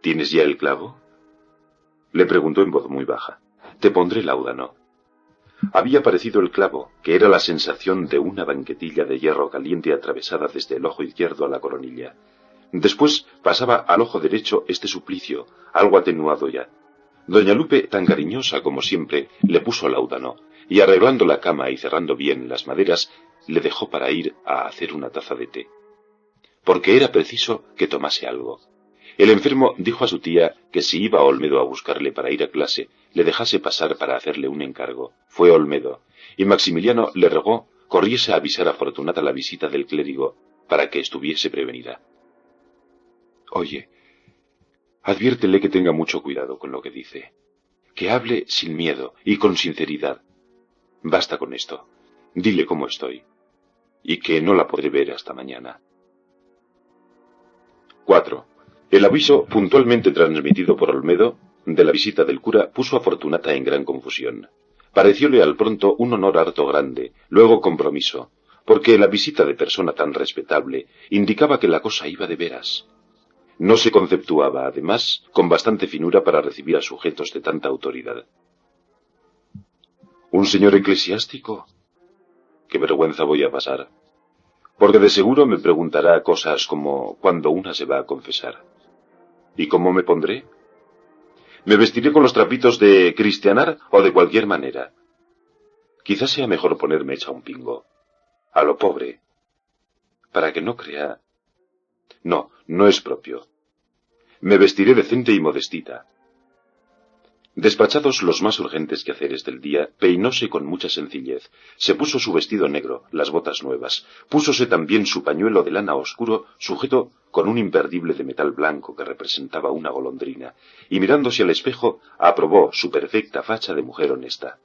«¿Tienes ya el clavo?», le preguntó en voz muy baja. «Te pondré láudano». Había aparecido el clavo, que era la sensación de una banquetilla de hierro caliente atravesada desde el ojo izquierdo a la coronilla. Después pasaba al ojo derecho este suplicio, algo atenuado ya. Doña Lupe, tan cariñosa como siempre, le puso láudano, y arreglando la cama y cerrando bien las maderas, le dejó para ir a hacer una taza de té. Porque era preciso que tomase algo. El enfermo dijo a su tía que si iba a Olmedo a buscarle para ir a clase, le dejase pasar para hacerle un encargo. Fue Olmedo, y Maximiliano le rogó corriese a avisar a Fortunata la visita del clérigo, para que estuviese prevenida. «Oye, adviértele que tenga mucho cuidado con lo que dice, que hable sin miedo y con sinceridad. Basta con esto. Dile cómo estoy, y que no la podré ver hasta mañana». 4. El aviso, puntualmente transmitido por Olmedo, de la visita del cura puso a Fortunata en gran confusión. Parecióle al pronto un honor harto grande, luego compromiso, porque la visita de persona tan respetable indicaba que la cosa iba de veras. No se conceptuaba, además, con bastante finura para recibir a sujetos de tanta autoridad. ¿Un señor eclesiástico? Qué vergüenza voy a pasar. Porque de seguro me preguntará cosas como cuando una se va a confesar. ¿Y cómo me pondré? ¿Me vestiré con los trapitos de cristianar o de cualquier manera? Quizás sea mejor ponerme hecha un pingo. A lo pobre. Para que no crea... No, no es propio. Me vestiré decente y modestita. Despachados los más urgentes quehaceres del día, peinóse con mucha sencillez, se puso su vestido negro, las botas nuevas, púsose también su pañuelo de lana oscuro, sujeto con un imperdible de metal blanco que representaba una golondrina, y mirándose al espejo, aprobó su perfecta facha de mujer honesta.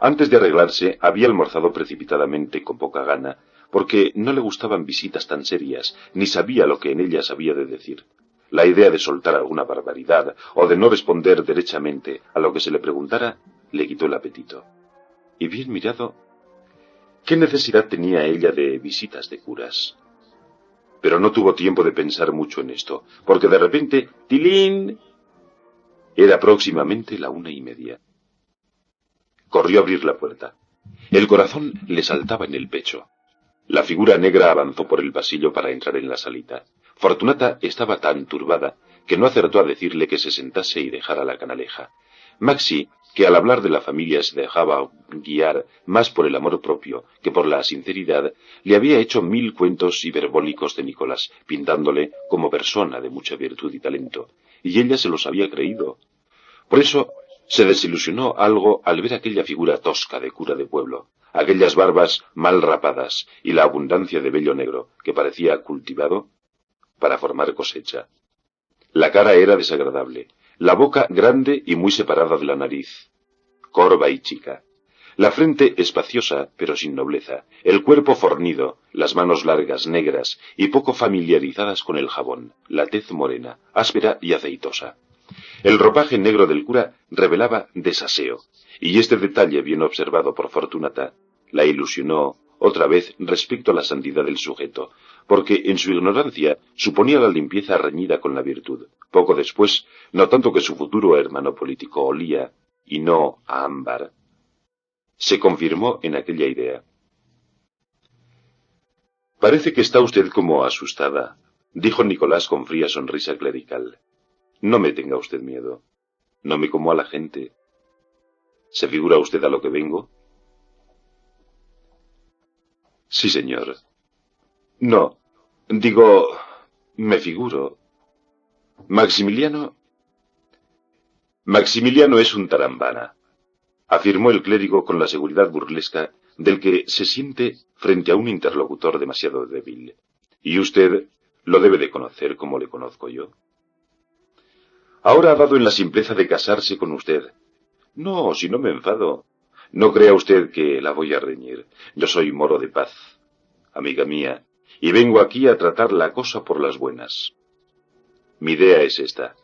Antes de arreglarse, había almorzado precipitadamente con poca gana, porque no le gustaban visitas tan serias, ni sabía lo que en ellas había de decir. La idea de soltar alguna barbaridad o de no responder derechamente a lo que se le preguntara le quitó el apetito. Y bien mirado, ¿qué necesidad tenía ella de visitas de curas? Pero no tuvo tiempo de pensar mucho en esto, porque de repente, ¡tilín! Era próximamente la 1:30. Corrió a abrir la puerta. El corazón le saltaba en el pecho. La figura negra avanzó por el pasillo para entrar en la salita. Fortunata estaba tan turbada que no acertó a decirle que se sentase y dejara la canaleja. Maxi, que al hablar de la familia se dejaba guiar más por el amor propio que por la sinceridad, le había hecho 1000 cuentos hiperbólicos de Nicolás, pintándole como persona de mucha virtud y talento, y ella se los había creído. Por eso se desilusionó algo al ver aquella figura tosca de cura de pueblo, aquellas barbas mal rapadas y la abundancia de vello negro que parecía cultivado para formar cosecha. La cara era desagradable, la boca grande y muy separada de la nariz, corva y chica, la frente espaciosa pero sin nobleza, el cuerpo fornido, las manos largas, negras y poco familiarizadas con el jabón, la tez morena, áspera y aceitosa. El ropaje negro del cura revelaba desaseo, y este detalle bien observado por Fortunata la ilusionó otra vez respecto a la santidad del sujeto, porque en su ignorancia suponía la limpieza reñida con la virtud. Poco después, notando que su futuro hermano político olía, y no a ámbar, se confirmó en aquella idea. «Parece que está usted como asustada», dijo Nicolás con fría sonrisa clerical. «No me tenga usted miedo. No me como a la gente. ¿Se figura usted a lo que vengo?» «Sí, señor». «No, digo, me figuro. Maximiliano es un tarambana», afirmó el clérigo con la seguridad burlesca del que se siente frente a un interlocutor demasiado débil. «Y usted lo debe de conocer como le conozco yo». «Ahora ha dado en la simpleza de casarse con usted». «No, si no me enfado. No crea usted que la voy a reñir. Yo soy moro de paz, amiga mía, y vengo aquí a tratar la cosa por las buenas. Mi idea es esta.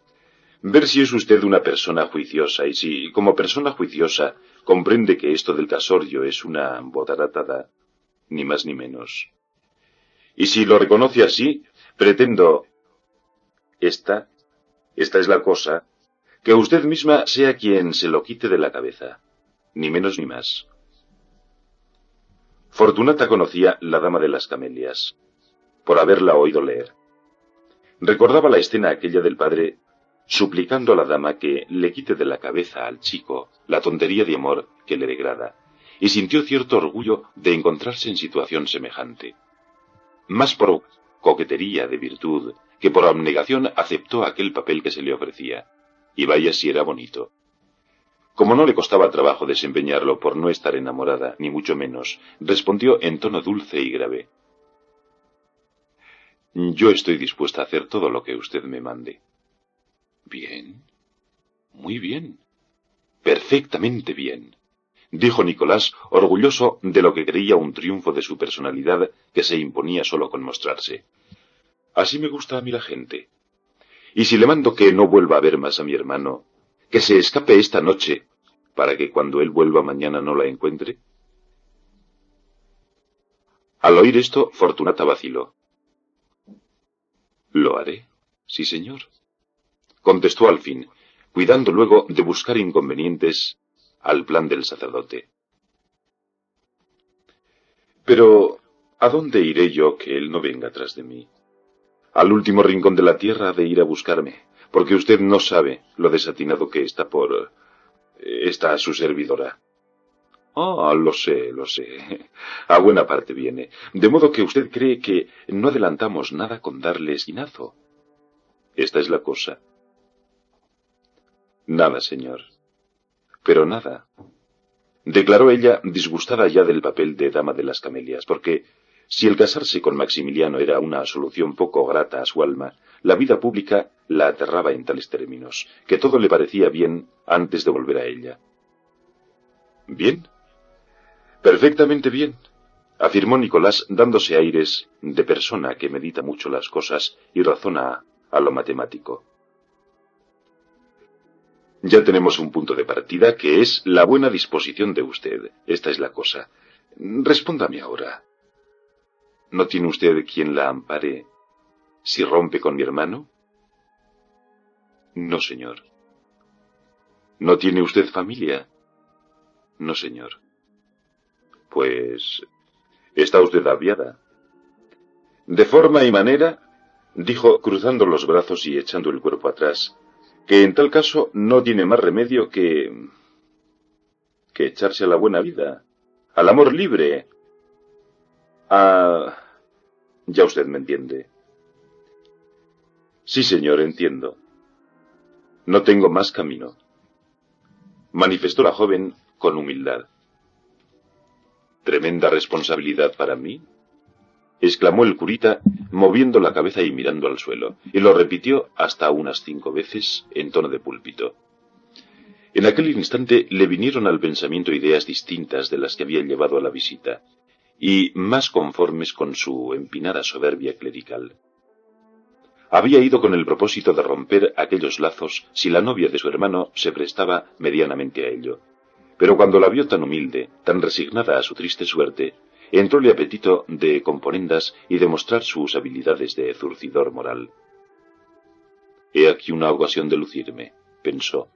Ver si es usted una persona juiciosa, y si, como persona juiciosa, comprende que esto del casorio es una botaratada, ni más ni menos. Y si lo reconoce así, pretendo... Esta es la cosa, que usted misma sea quien se lo quite de la cabeza, ni menos ni más». Fortunata conocía La dama de las camelias, por haberla oído leer. Recordaba la escena aquella del padre suplicando a la dama que le quite de la cabeza al chico la tontería de amor que le degrada, y sintió cierto orgullo de encontrarse en situación semejante. Más por coquetería de virtud que por abnegación aceptó aquel papel que se le ofrecía, y vaya si era bonito. Como no le costaba trabajo desempeñarlo por no estar enamorada, ni mucho menos, respondió en tono dulce y grave: «Yo estoy dispuesta a hacer todo lo que usted me mande». «Bien, muy bien, perfectamente bien», dijo Nicolás, orgulloso de lo que creía un triunfo de su personalidad que se imponía solo con mostrarse. «Así me gusta a mí la gente. Y si le mando que no vuelva a ver más a mi hermano, Que se escape esta noche, para que cuando él vuelva mañana no la encuentre. Al oír esto, Fortunata vaciló. Lo haré, sí señor, contestó al fin, cuidando luego de buscar inconvenientes al plan del sacerdote. Pero, ¿a dónde iré yo que él no venga tras de mí? Al último rincón de la tierra ha de ir a buscarme, porque usted no sabe lo desatinado que está su servidora. Ah, lo sé, lo sé. A buena parte viene. De modo que usted cree que no adelantamos nada con darle esquinazo. Esta es la cosa. Nada, señor. Pero nada. Declaró ella, disgustada ya del papel de dama de las camelias, porque si el casarse con Maximiliano era una solución poco grata a su alma, la vida pública la aterraba en tales términos, que todo le parecía bien antes de volver a ella. ¿Bien? Perfectamente bien, afirmó Nicolás, dándose aires de persona que medita mucho las cosas y razona a lo matemático. Ya tenemos un punto de partida, que es la buena disposición de usted. Esta es la cosa. Respóndame ahora. ¿No tiene usted quien la ampare si rompe con mi hermano? No, señor. ¿No tiene usted familia? No, señor. Pues está usted aviada. De forma y manera, dijo cruzando los brazos y echando el cuerpo atrás, que en tal caso no tiene más remedio que echarse a la buena vida, al amor libre, a... Ya usted me entiende. Sí, señor, entiendo. No tengo más camino, manifestó la joven con humildad. ¿Tremenda responsabilidad para mí?, exclamó el curita, moviendo la cabeza y mirando al suelo, y lo repitió hasta unas 5 veces en tono de púlpito. En aquel instante le vinieron al pensamiento ideas distintas de las que había llevado a la visita, y más conformes con su empinada soberbia clerical. Había ido con el propósito de romper aquellos lazos si la novia de su hermano se prestaba medianamente a ello, pero cuando la vio tan humilde, tan resignada a su triste suerte, entróle apetito de componendas y de mostrar sus habilidades de zurcidor moral. He aquí una ocasión de lucirme, pensó.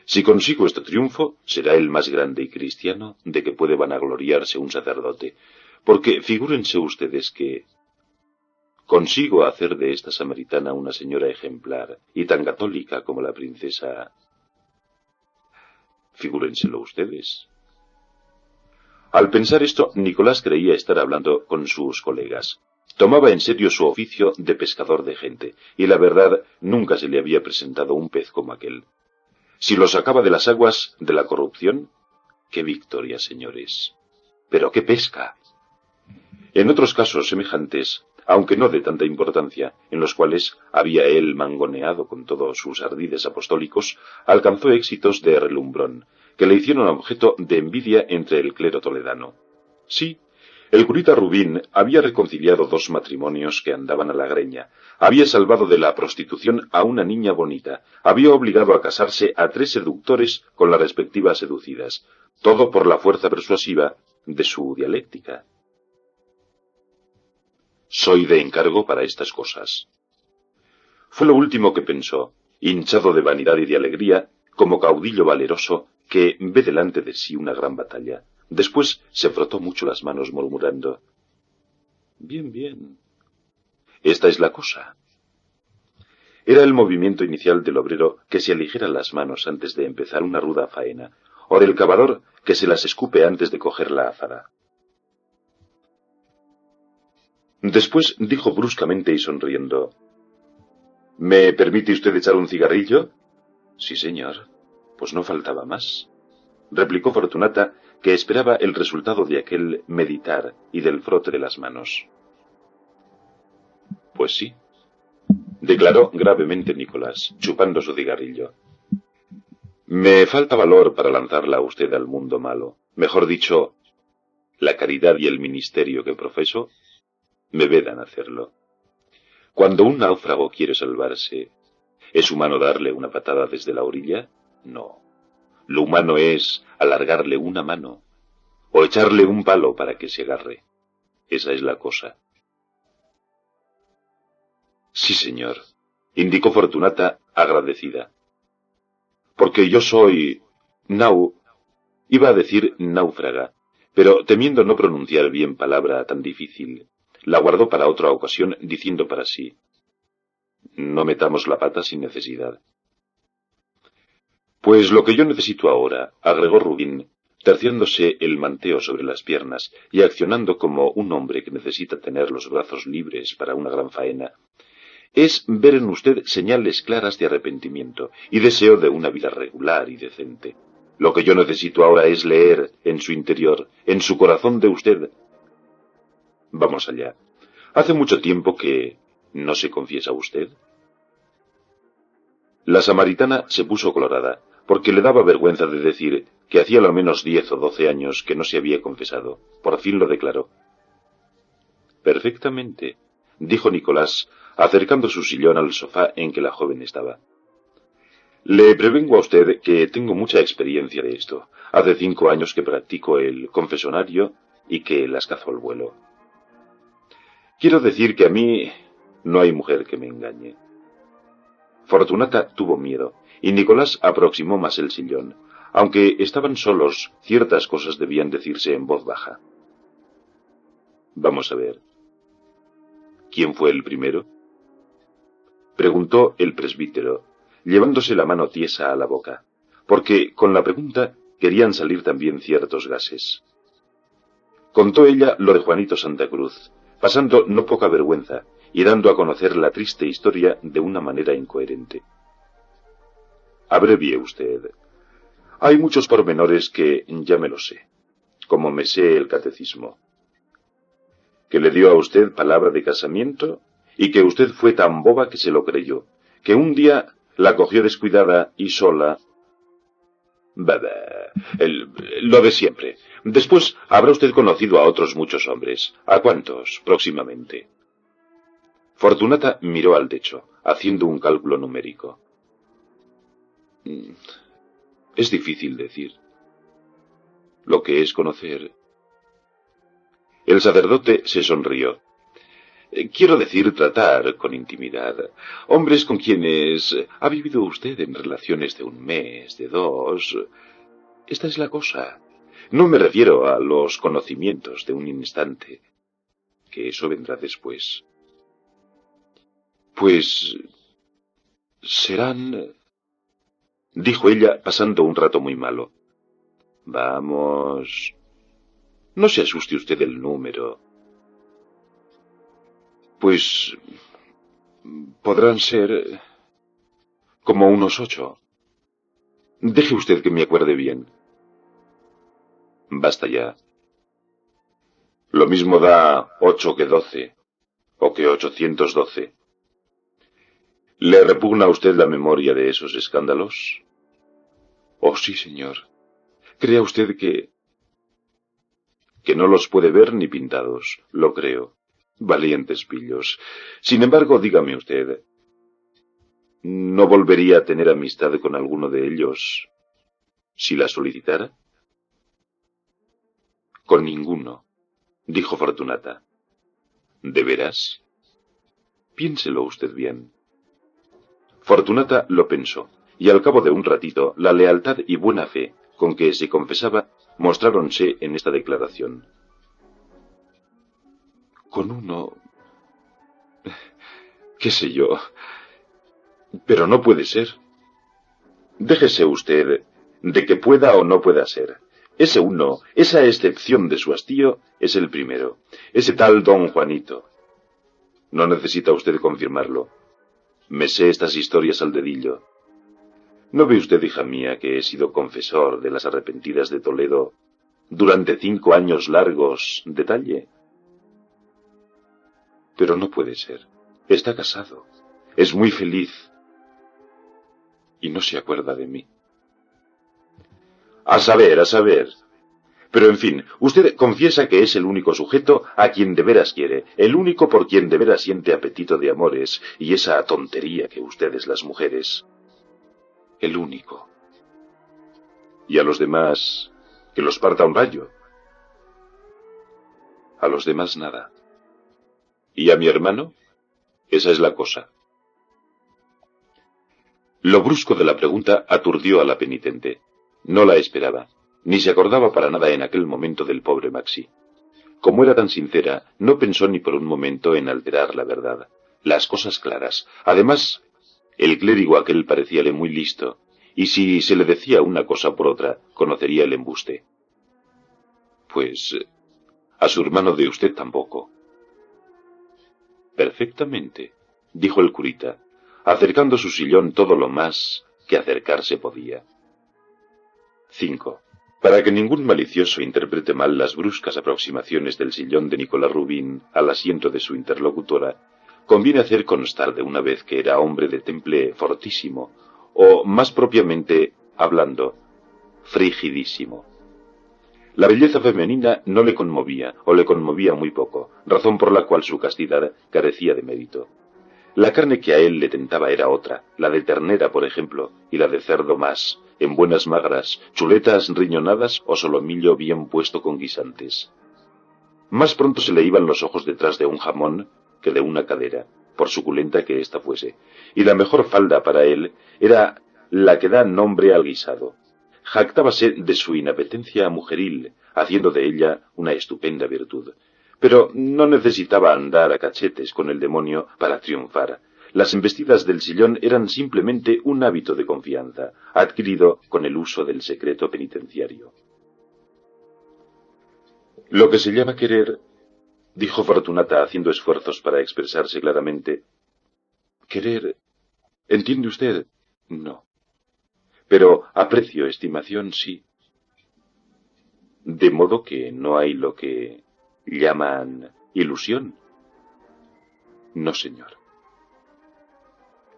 Si consigo este triunfo, será el más grande y cristiano de que puede vanagloriarse un sacerdote, porque figúrense ustedes que consigo hacer de esta samaritana una señora ejemplar y tan católica como la princesa. Figúrenselo ustedes. Al pensar esto, Nicolás creía estar hablando con sus colegas. Tomaba en serio su oficio de pescador de gente, y la verdad, nunca se le había presentado un pez como aquel. Si lo sacaba de las aguas de la corrupción, ¡qué victoria, señores! ¡Pero qué pesca! En otros casos semejantes, aunque no de tanta importancia, en los cuales había él mangoneado con todos sus ardides apostólicos, alcanzó éxitos de relumbrón, que le hicieron objeto de envidia entre el clero toledano. Sí, el curita Rubín había reconciliado 2 matrimonios que andaban a la greña, había salvado de la prostitución a una niña bonita, había obligado a casarse a 3 seductores con las respectivas seducidas, todo por la fuerza persuasiva de su dialéctica. Soy de encargo para estas cosas. Fue lo último que pensó, hinchado de vanidad y de alegría, como caudillo valeroso que ve delante de sí una gran batalla. Después se frotó mucho las manos murmurando: bien, bien. Esta es la cosa. Era el movimiento inicial del obrero que se aligera las manos antes de empezar una ruda faena, o del cavador que se las escupe antes de coger la azada. Después dijo bruscamente y sonriendo: ¿me permite usted echar un cigarrillo? Sí, señor. Pues no faltaba más, replicó Fortunata, que esperaba el resultado de aquel meditar y del frote de las manos. Pues sí, declaró gravemente Nicolás, chupando su cigarrillo. Me falta valor para lanzarla a usted al mundo malo. Mejor dicho, la caridad y el ministerio que profeso me vedan hacerlo. Cuando un náufrago quiere salvarse, ¿es humano darle una patada desde la orilla? No. Lo humano es alargarle una mano o echarle un palo para que se agarre. Esa es la cosa. Sí, señor, indicó Fortunata, agradecida. Porque yo soy... Iba a decir náufraga, pero temiendo no pronunciar bien palabra tan difícil, la guardó para otra ocasión, diciendo para sí: no metamos la pata sin necesidad. Pues lo que yo necesito ahora, agregó Rubín, terciándose el manteo sobre las piernas y accionando como un hombre que necesita tener los brazos libres para una gran faena, es ver en usted señales claras de arrepentimiento y deseo de una vida regular y decente. Lo que yo necesito ahora es leer en su interior, en su corazón de usted. Vamos allá. ¿Hace mucho tiempo que no se confiesa usted? La samaritana se puso colorada, porque le daba vergüenza de decir que hacía lo menos 10 o 12 años que no se había confesado. Por fin lo declaró. Perfectamente, dijo Nicolás, acercando su sillón al sofá en que la joven estaba. Le prevengo a usted que tengo mucha experiencia de esto. Hace 5 años que practico el confesonario y que las cazo al vuelo. Quiero decir que a mí no hay mujer que me engañe. Fortunata tuvo miedo, y Nicolás aproximó más el sillón. Aunque estaban solos, ciertas cosas debían decirse en voz baja. Vamos a ver. ¿Quién fue el primero? Preguntó el presbítero, llevándose la mano tiesa a la boca, porque con la pregunta querían salir también ciertos gases. Contó ella lo de Juanito Santa Cruz, pasando no poca vergüenza y dando a conocer la triste historia de una manera incoherente. Abrevie usted. Hay muchos pormenores que ya me lo sé, como me sé el catecismo. Que le dio a usted palabra de casamiento y que usted fue tan boba que se lo creyó, que un día la cogió descuidada y sola. Lo de siempre. Después habrá usted conocido a otros muchos hombres. ¿A cuántos, próximamente? Fortunata miró al techo, haciendo un cálculo numérico. Es difícil decir. Lo que es conocer. El sacerdote se sonrió. Quiero decir, tratar con intimidad. Hombres con quienes ha vivido usted en relaciones de 1 mes, de 2. Esta es la cosa. No me refiero a los conocimientos de un instante, que eso vendrá después. Pues serán, dijo ella, pasando un rato muy malo. Vamos. No se asuste usted del número. Pues podrán ser como unos 8. Deje usted que me acuerde bien. Basta ya. Lo mismo da 8 que 12, o que 812. ¿Le repugna a usted la memoria de esos escándalos? Oh, sí, señor. ¿Crea usted que no los puede ver ni pintados? Lo creo. Valientes pillos. Sin embargo, dígame usted, ¿no volvería a tener amistad con alguno de ellos si la solicitara? Con ninguno, dijo Fortunata. ¿De veras? Piénselo usted bien. Fortunata lo pensó, y al cabo de un ratito, la lealtad y buena fe con que se confesaba mostráronse en esta declaración. Con uno... qué sé yo... pero no puede ser. Déjese usted de que pueda o no pueda ser. Ese uno, esa excepción de su hastío, es el primero. Ese tal don Juanito. No necesita usted confirmarlo. Me sé estas historias al dedillo. ¿No ve usted, hija mía, que he sido confesor de las arrepentidas de Toledo durante 5 años largos de talle? Pero no puede ser. Está casado. Es muy feliz. Y no se acuerda de mí. A saber, a saber. Pero en fin, usted confiesa que es el único sujeto a quien de veras quiere, el único por quien de veras siente apetito de amores y esa tontería que ustedes las mujeres. El único. Y a los demás, que los parta un rayo. A los demás nada. ¿Y a mi hermano? Esa es la cosa. Lo brusco de la pregunta aturdió a la penitente. No la esperaba, ni se acordaba para nada en aquel momento del pobre Maxi. Como era tan sincera, no pensó ni por un momento en alterar la verdad, las cosas claras. Además, el clérigo aquel parecíale muy listo, y si se le decía una cosa por otra, conocería el embuste. Pues, a su hermano de usted tampoco. Perfectamente, dijo el curita, acercando su sillón todo lo más que acercarse podía. 5. Para que ningún malicioso interprete mal las bruscas aproximaciones del sillón de Nicolás Rubín al asiento de su interlocutora, conviene hacer constar de una vez que era hombre de temple fortísimo, o más propiamente hablando, frigidísimo. La belleza femenina no le conmovía, o le conmovía muy poco, razón por la cual su castidad carecía de mérito. La carne que a él le tentaba era otra, la de ternera, por ejemplo, y la de cerdo más, en buenas magras, chuletas riñonadas o solomillo bien puesto con guisantes. Más pronto se le iban los ojos detrás de un jamón que de una cadera, por suculenta que ésta fuese, y la mejor falda para él era la que da nombre al guisado. Jactábase de su inapetencia mujeril, haciendo de ella una estupenda virtud. Pero no necesitaba andar a cachetes con el demonio para triunfar. Las embestidas del sillón eran simplemente un hábito de confianza, adquirido con el uso del secreto penitenciario. Lo que se llama querer, dijo Fortunata haciendo esfuerzos para expresarse claramente. Querer, ¿entiende usted? No. Pero aprecio, estimación, sí. De modo que no hay lo que llaman ilusión. No, señor.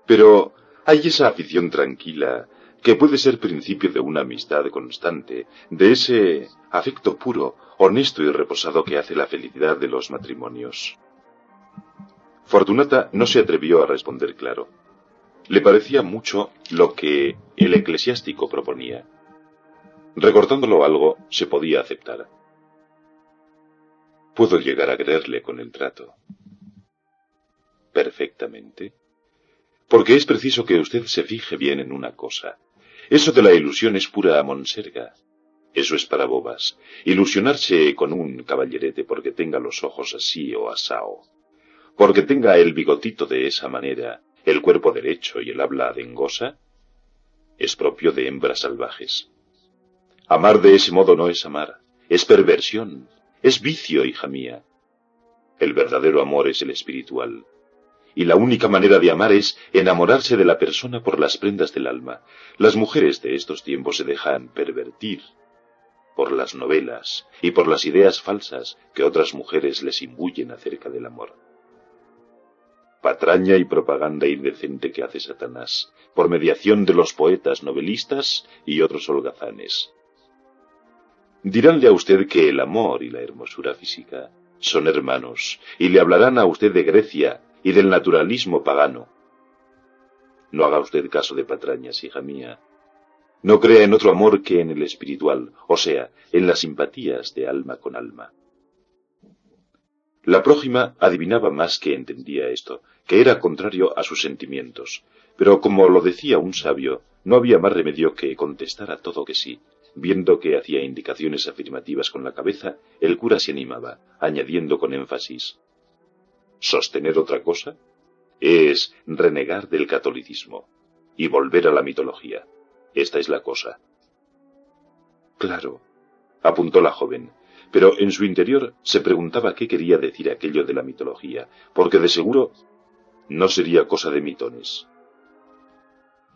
Pero hay esa afición tranquila que puede ser principio de una amistad constante, de ese afecto puro, honesto y reposado que hace la felicidad de los matrimonios. Fortunata no se atrevió a responder claro. Le parecía mucho lo que el eclesiástico proponía. Recortándolo algo, se podía aceptar. Puedo llegar a quererle con el trato. Perfectamente. Porque es preciso que usted se fije bien en una cosa. Eso de la ilusión es pura monserga. Eso es para bobas. Ilusionarse con un caballerete porque tenga los ojos así o asao. Porque tenga el bigotito de esa manera, el cuerpo derecho y el habla dengosa, es propio de hembras salvajes. Amar de ese modo no es amar, es perversión, es vicio, hija mía. El verdadero amor es el espiritual. Y la única manera de amar es enamorarse de la persona por las prendas del alma. Las mujeres de estos tiempos se dejan pervertir por las novelas y por las ideas falsas que otras mujeres les imbuyen acerca del amor. Patraña y propaganda indecente que hace Satanás, por mediación de los poetas novelistas y otros holgazanes. Diránle a usted que el amor y la hermosura física son hermanos, y le hablarán a usted de Grecia y del naturalismo pagano. No haga usted caso de patrañas, hija mía. No crea en otro amor que en el espiritual, o sea, en las simpatías de alma con alma. La prójima adivinaba más que entendía esto, que era contrario a sus sentimientos, pero como lo decía un sabio, no había más remedio que contestar a todo que sí. Viendo que hacía indicaciones afirmativas con la cabeza, el cura se animaba, añadiendo con énfasis: sostener otra cosa es renegar del catolicismo y volver a la mitología. Esta es la cosa. Claro, apuntó la joven, pero en su interior se preguntaba qué quería decir aquello de la mitología, porque de seguro no sería cosa de mitones.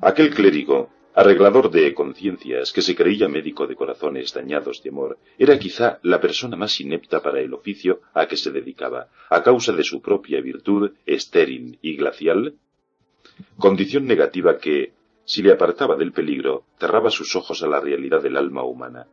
Aquel clérigo, arreglador de conciencias, que se creía médico de corazones dañados de amor, era quizá la persona más inepta para el oficio a que se dedicaba, a causa de su propia virtud estéril y glacial, condición negativa que, si le apartaba del peligro, cerraba sus ojos a la realidad del alma humana.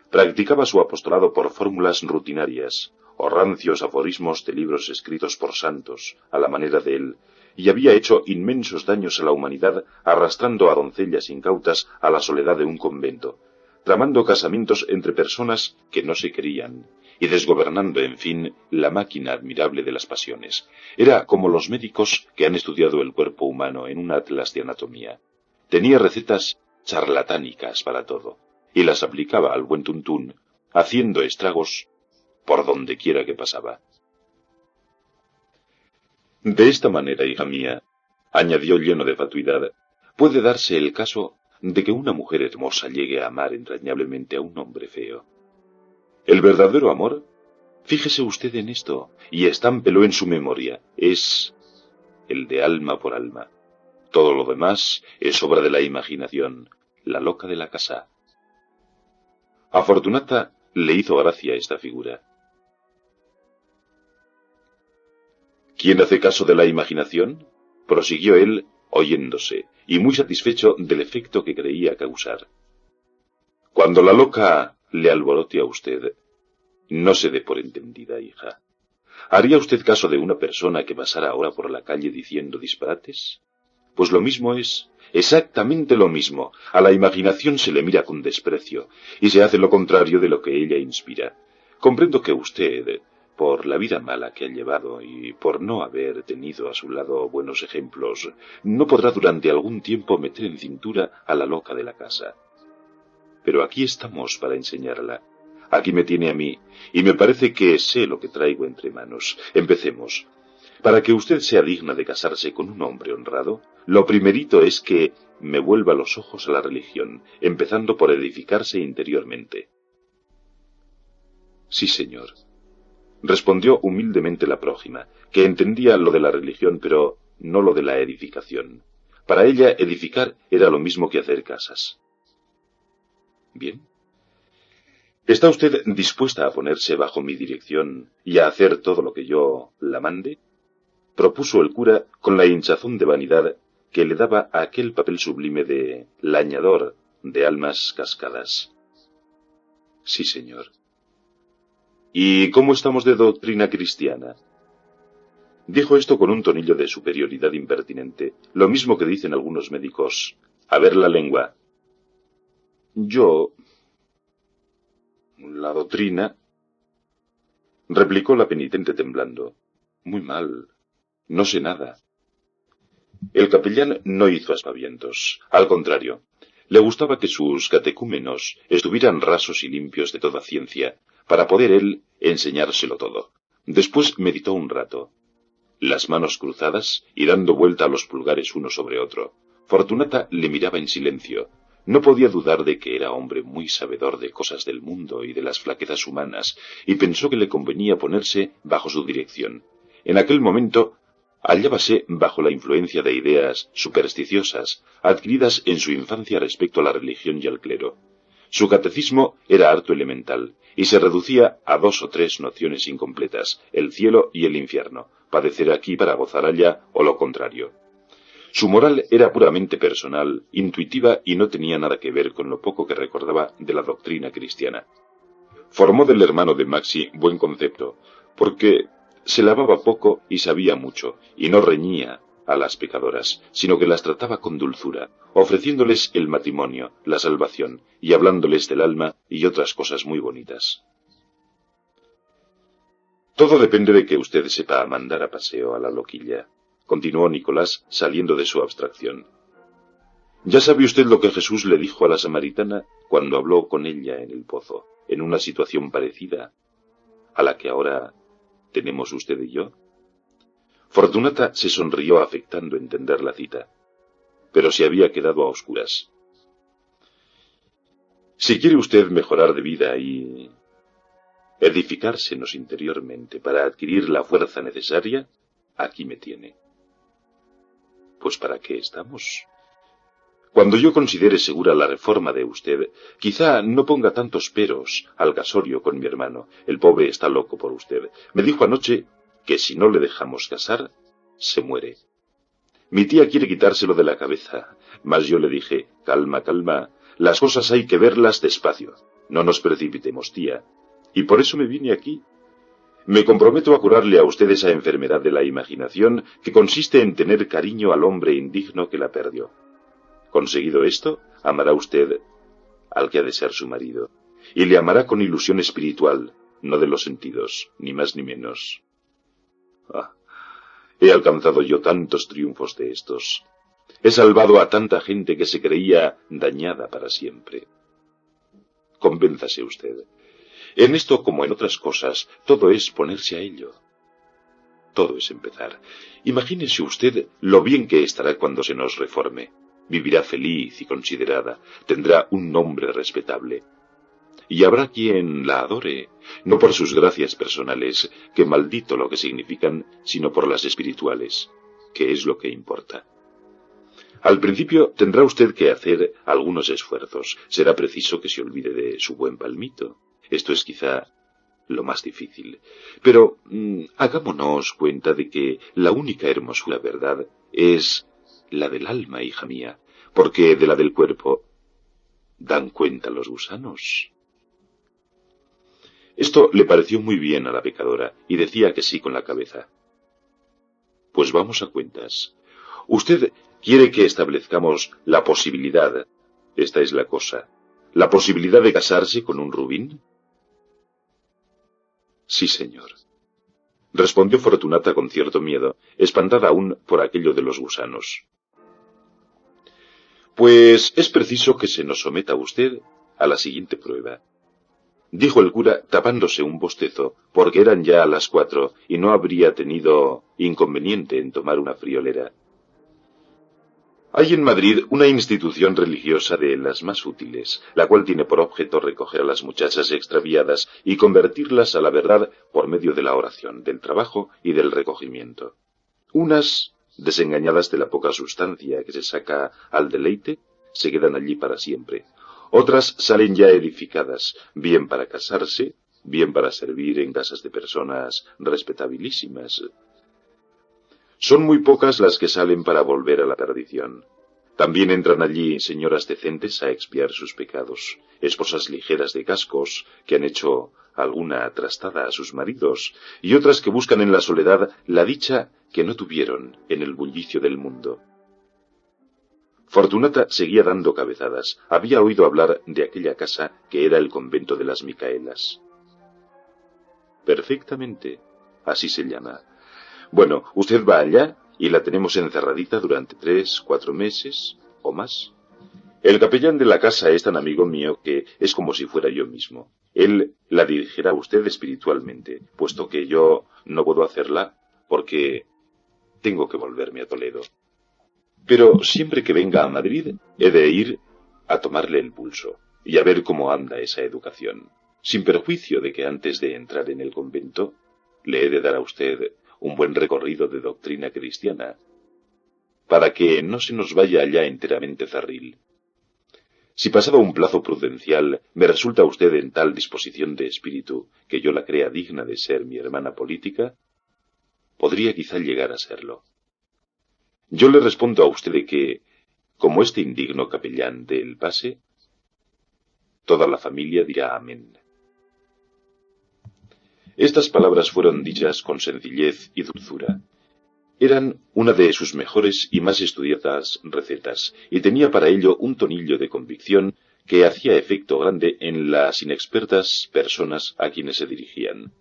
Practicaba su apostolado por fórmulas rutinarias, o rancios aforismos de libros escritos por santos, a la manera de él, y había hecho inmensos daños a la humanidad arrastrando a doncellas incautas a la soledad de un convento. tramando casamientos entre personas que no se querían, y desgobernando, en fin, la máquina admirable de las pasiones. Era como los médicos que han estudiado el cuerpo humano en un atlas de anatomía. Tenía recetas charlatánicas para todo, y las aplicaba al buen tuntún, haciendo estragos por donde quiera que pasaba. De esta manera, hija mía, añadió lleno de fatuidad, puede darse el caso de que una mujer hermosa llegue a amar entrañablemente a un hombre feo. El verdadero amor, fíjese usted en esto, y estámpelo en su memoria, es el de alma por alma. Todo lo demás es obra de la imaginación, la loca de la casa. A Fortunata le hizo gracia esta figura. ¿Quién hace caso de la imaginación?, prosiguió él, oyéndose, y muy satisfecho del efecto que creía causar. Cuando la loca le alborote a usted, no se dé por entendida, hija. ¿Haría usted caso de una persona que pasara ahora por la calle diciendo disparates? Pues lo mismo es, exactamente lo mismo. A la imaginación se le mira con desprecio, y se hace lo contrario de lo que ella inspira. Comprendo que usted, por la vida mala que ha llevado y por no haber tenido a su lado buenos ejemplos, no podrá durante algún tiempo meter en cintura a la loca de la casa. Pero aquí estamos para enseñarla. Aquí me tiene a mí, y me parece que sé lo que traigo entre manos. Empecemos. Para que usted sea digna de casarse con un hombre honrado, lo primerito es que me vuelva los ojos a la religión, empezando por edificarse interiormente. Sí, señor, respondió humildemente la prójima, que entendía lo de la religión, pero no lo de la edificación. Para ella, edificar era lo mismo que hacer casas. Bien. ¿Está usted dispuesta a ponerse bajo mi dirección y a hacer todo lo que yo la mande?, propuso el cura con la hinchazón de vanidad que le daba a aquel papel sublime de lañador de almas cascadas. Sí, señor. ¿Y cómo estamos de doctrina cristiana? Dijo esto con un tonillo de superioridad impertinente, lo mismo que dicen algunos médicos. A ver la lengua. Yo... La doctrina... replicó la penitente temblando. Muy mal. No sé nada. El capellán no hizo aspavientos. Al contrario, le gustaba que sus catecúmenos estuvieran rasos y limpios de toda ciencia, para poder él enseñárselo todo. Después meditó un rato, las manos cruzadas y dando vuelta a los pulgares uno sobre otro. Fortunata le miraba en silencio. No podía dudar de que era hombre muy sabedor de cosas del mundo y de las flaquezas humanas, y pensó que le convenía ponerse bajo su dirección. En aquel momento hallábase bajo la influencia de ideas supersticiosas, adquiridas en su infancia respecto a la religión y al clero. Su catecismo era harto elemental, y se reducía a 2 o 3 nociones incompletas, el cielo y el infierno, padecer aquí para gozar allá, o lo contrario. Su moral era puramente personal, intuitiva y no tenía nada que ver con lo poco que recordaba de la doctrina cristiana. Formó del hermano de Maxi buen concepto, porque se lavaba poco y sabía mucho, y no reñía a las pecadoras, sino que las trataba con dulzura, ofreciéndoles el matrimonio, la salvación, y hablándoles del alma y otras cosas muy bonitas. Todo depende de que usted sepa mandar a paseo a la loquilla, continuó Nicolás, saliendo de su abstracción. Ya sabe usted lo que Jesús le dijo a la samaritana cuando habló con ella en el pozo, en una situación parecida a la que ahora tenemos usted y yo. Fortunata se sonrió afectando entender la cita, pero se había quedado a oscuras. Si quiere usted mejorar de vida y edificársenos interiormente para adquirir la fuerza necesaria, aquí me tiene. Pues ¿para qué estamos? Cuando yo considere segura la reforma de usted, quizá no ponga tantos peros al casorio con mi hermano. El pobre está loco por usted. Me dijo anoche que si no le dejamos casar, se muere. Mi tía quiere quitárselo de la cabeza, mas yo le dije, calma, calma, las cosas hay que verlas despacio. No nos precipitemos, tía. Y por eso me vine aquí. Me comprometo a curarle a usted esa enfermedad de la imaginación que consiste en tener cariño al hombre indigno que la perdió. Conseguido esto, amará usted al que ha de ser su marido, y le amará con ilusión espiritual, no de los sentidos, ni más ni menos. Ah, he alcanzado yo tantos triunfos de estos. He salvado a tanta gente que se creía dañada para siempre. Convénzase usted. En esto, como en otras cosas, todo es ponerse a ello. Todo es empezar. Imagínese usted lo bien que estará cuando se nos reforme. Vivirá feliz y considerada, tendrá un nombre respetable. Y habrá quien la adore, no por sus gracias personales, que maldito lo que significan, sino por las espirituales, que es lo que importa. Al principio tendrá usted que hacer algunos esfuerzos. Será preciso que se olvide de su buen palmito. Esto es quizá lo más difícil. Pero hagámonos cuenta de que la única hermosura verdad es la del alma, hija mía, porque de la del cuerpo dan cuenta los gusanos. Esto le pareció muy bien a la pecadora, y decía que sí con la cabeza. Pues vamos a cuentas. Usted quiere que establezcamos la posibilidad, esta es la cosa, la posibilidad de casarse con un rubín. Sí, señor, respondió Fortunata con cierto miedo, espantada aún por aquello de los gusanos. Pues es preciso que se nos someta usted a la siguiente prueba, dijo el cura tapándose un bostezo, porque eran ya las 4 y no habría tenido inconveniente en tomar una friolera. Hay en Madrid una institución religiosa de las más útiles, la cual tiene por objeto recoger a las muchachas extraviadas y convertirlas a la verdad por medio de la oración, del trabajo y del recogimiento. Unas, desengañadas de la poca sustancia que se saca al deleite, se quedan allí para siempre. Otras salen ya edificadas, bien para casarse, bien para servir en casas de personas respetabilísimas. Son muy pocas las que salen para volver a la perdición. También entran allí señoras decentes a expiar sus pecados, esposas ligeras de cascos que han hecho alguna trastada a sus maridos, y otras que buscan en la soledad la dicha que no tuvieron en el bullicio del mundo. Fortunata seguía dando cabezadas. Había oído hablar de aquella casa que era el convento de las Micaelas. Perfectamente, así se llama. Bueno, usted va allá y la tenemos encerradita durante 3, 4 meses o más. El capellán de la casa es tan amigo mío que es como si fuera yo mismo. Él la dirigirá a usted espiritualmente, puesto que yo no puedo hacerla porque tengo que volverme a Toledo. Pero siempre que venga a Madrid he de ir a tomarle el pulso y a ver cómo anda esa educación, sin perjuicio de que antes de entrar en el convento le he de dar a usted un buen recorrido de doctrina cristiana, para que no se nos vaya allá enteramente cerril. Si pasado un plazo prudencial me resulta usted en tal disposición de espíritu que yo la crea digna de ser mi hermana política, podría quizá llegar a serlo. Yo le respondo a usted de que, como este indigno capellán dé el pase, toda la familia dirá amén. Estas palabras fueron dichas con sencillez y dulzura. Eran una de sus mejores y más estudiadas recetas, y tenía para ello un tonillo de convicción que hacía efecto grande en las inexpertas personas a quienes se dirigían.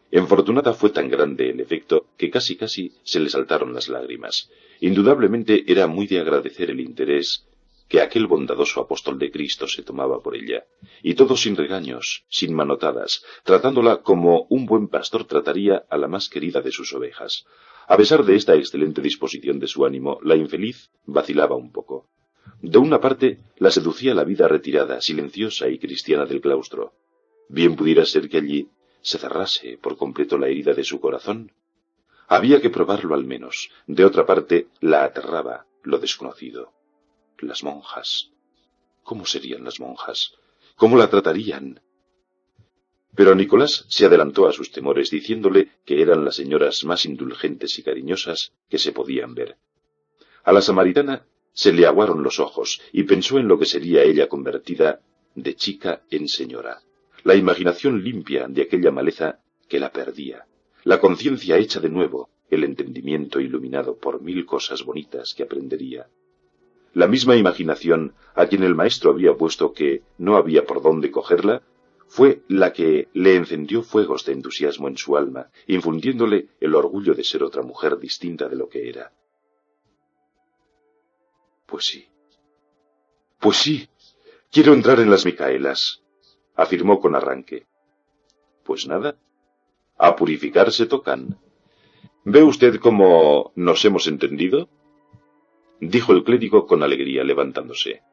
En Fortunata fue tan grande el efecto que casi se le saltaron las lágrimas. Indudablemente era muy de agradecer el interés que aquel bondadoso apóstol de Cristo se tomaba por ella, y todo sin regaños, sin manotadas, tratándola como un buen pastor trataría a la más querida de sus ovejas. A pesar de esta excelente disposición de su ánimo, la infeliz vacilaba un poco. De una parte, la seducía la vida retirada, silenciosa y cristiana del claustro. Bien pudiera ser que allí se cerrase por completo la herida de su corazón. Había que probarlo al menos. De otra parte, la aterraba lo desconocido. Las monjas. ¿Cómo serían las monjas? ¿Cómo la tratarían? Pero Nicolás se adelantó a sus temores, diciéndole que eran las señoras más indulgentes y cariñosas que se podían ver. A la samaritana se le aguaron los ojos, y pensó en lo que sería ella convertida de chica en señora. La imaginación limpia de aquella maleza que la perdía, la conciencia hecha de nuevo, el entendimiento iluminado por 1000 cosas bonitas que aprendería. La misma imaginación, a quien el maestro había puesto que no había por dónde cogerla, fue la que le encendió fuegos de entusiasmo en su alma, infundiéndole el orgullo de ser otra mujer distinta de lo que era. Pues sí, quiero entrar en las Micaelas, afirmó con arranque. Pues nada, a purificar se tocan. ¿Ve usted cómo nos hemos entendido?, dijo el clérigo con alegría, levantándose.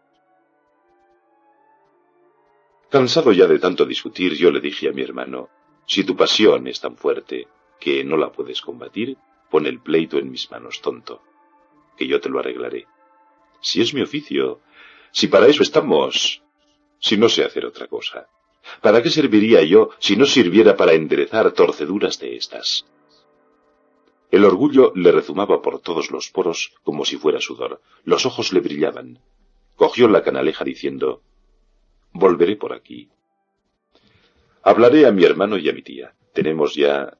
Cansado ya de tanto discutir, yo le dije a mi hermano, si tu pasión es tan fuerte que no la puedes combatir, pon el pleito en mis manos, tonto, que yo te lo arreglaré. Si es mi oficio, si para eso estamos, si no sé hacer otra cosa. ¿Para qué serviría yo si no sirviera para enderezar torceduras de estas? El orgullo le rezumaba por todos los poros como si fuera sudor. Los ojos le brillaban. Cogió la canaleja diciendo, volveré por aquí. Hablaré a mi hermano y a mi tía. Tenemos ya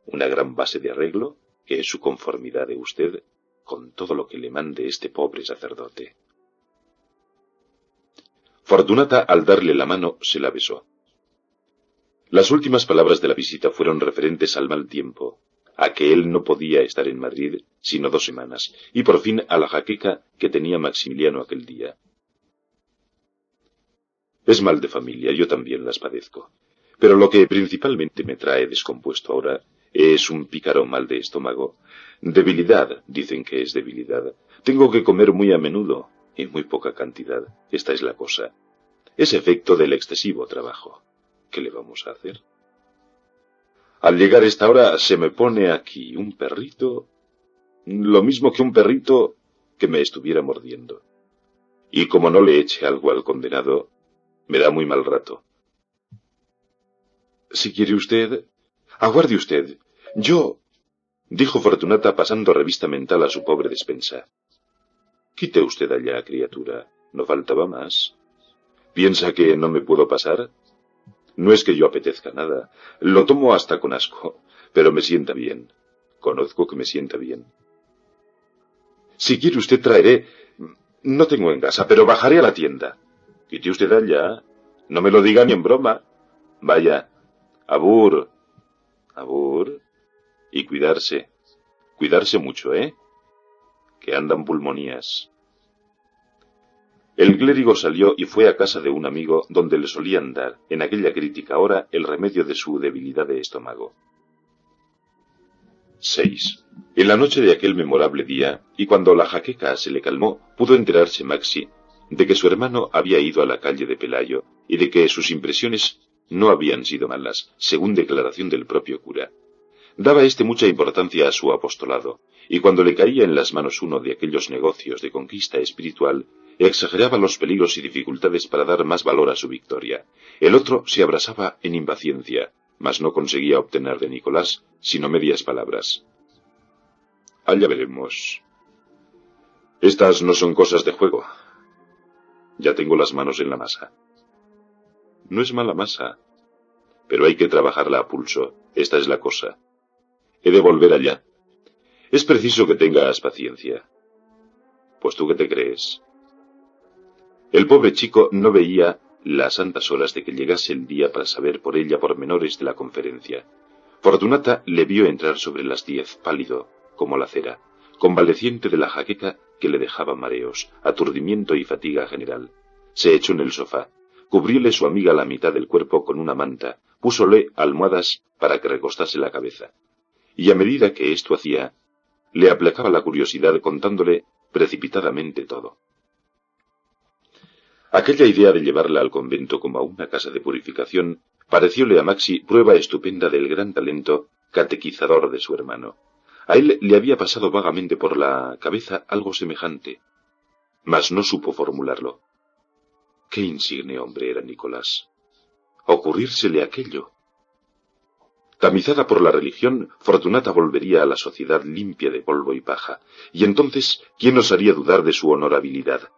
una gran base de arreglo, que es su conformidad de usted con todo lo que le mande este pobre sacerdote. Fortunata, al darle la mano, se la besó. Las últimas palabras de la visita fueron referentes al mal tiempo, a que él no podía estar en Madrid sino 2 semanas, y por fin a la jaqueca que tenía Maximiliano aquel día. Es mal de familia, yo también las padezco, pero lo que principalmente me trae descompuesto ahora es un pícaro mal de estómago. Debilidad, dicen que es debilidad. Tengo que comer muy a menudo, y muy poca cantidad. Esta es la cosa. Es efecto del excesivo trabajo. ¿Qué le vamos a hacer? Al llegar esta hora se me pone aquí un perrito, lo mismo que un perrito que me estuviera mordiendo. Y como no le eche algo al condenado, me da muy mal rato. Si quiere usted, aguarde usted. Yo, dijo Fortunata pasando revista mental a su pobre despensa. Quite usted allá, criatura, no faltaba más. ¿Piensa que no me puedo pasar? No es que yo apetezca nada, lo tomo hasta con asco, pero me sienta bien. Conozco que me sienta bien. Si quiere usted traeré. No tengo en casa, pero bajaré a la tienda. Quite usted allá. No me lo diga ni en broma. Vaya. Abur. Abur. Y cuidarse. Cuidarse mucho, ¿eh? Que andan pulmonías. El clérigo salió y fue a casa de un amigo donde le solían dar, en aquella crítica hora, el remedio de su debilidad de estómago. 6. En la noche de aquel memorable día, y cuando la jaqueca se le calmó, pudo enterarse Maxi de que su hermano había ido a la calle de Pelayo y de que sus impresiones no habían sido malas, según declaración del propio cura. Daba mucha importancia a su apostolado, y cuando le caía en las manos uno de aquellos negocios de conquista espiritual, exageraba los peligros y dificultades para dar más valor a su victoria. El otro se abrasaba en impaciencia, mas no conseguía obtener de Nicolás sino medias palabras. Allá veremos. Estas no son cosas de juego. Ya tengo las manos en la masa. No es mala masa, pero hay que trabajarla a pulso. Esta es la cosa. He de volver allá. Es preciso que tengas paciencia. Pues tú qué te crees. El pobre chico no veía las santas horas de que llegase el día para saber por ella pormenores de la conferencia. Fortunata le vio entrar sobre las 10, pálido, como la cera, convaleciente de la jaqueca que le dejaba mareos, aturdimiento y fatiga general. Se echó en el sofá, cubrióle su amiga la mitad del cuerpo con una manta, púsole almohadas para que recostase la cabeza. Y a medida que esto hacía, le aplacaba la curiosidad contándole precipitadamente todo. Aquella idea de llevarla al convento como a una casa de purificación parecióle a Maxi prueba estupenda del gran talento catequizador de su hermano. A él le había pasado vagamente por la cabeza algo semejante, mas no supo formularlo. Qué insigne hombre era Nicolás. Ocurrírsele aquello. Tamizada por la religión, Fortunata volvería a la sociedad limpia de polvo y paja, y entonces, ¿quién osaría dudar de su honorabilidad?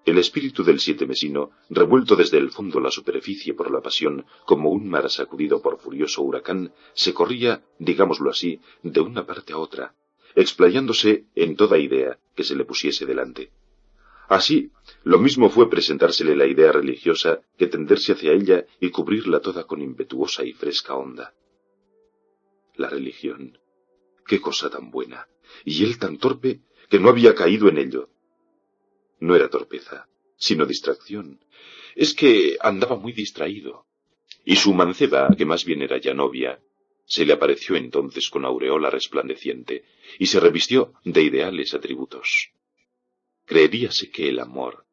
El espíritu del sietemesino, revuelto desde el fondo a la superficie por la pasión, como un mar sacudido por furioso huracán, se corría, digámoslo así, de una parte a otra, explayándose en toda idea que se le pusiese delante. Así, lo mismo fue presentársele la idea religiosa que tenderse hacia ella y cubrirla toda con impetuosa y fresca onda. La religión, qué cosa tan buena, y él tan torpe que no había caído en ello. No era torpeza, sino distracción. Es que andaba muy distraído. Y su manceba, que más bien era ya novia, se le apareció entonces con aureola resplandeciente y se revistió de ideales atributos. Creeríase que el amor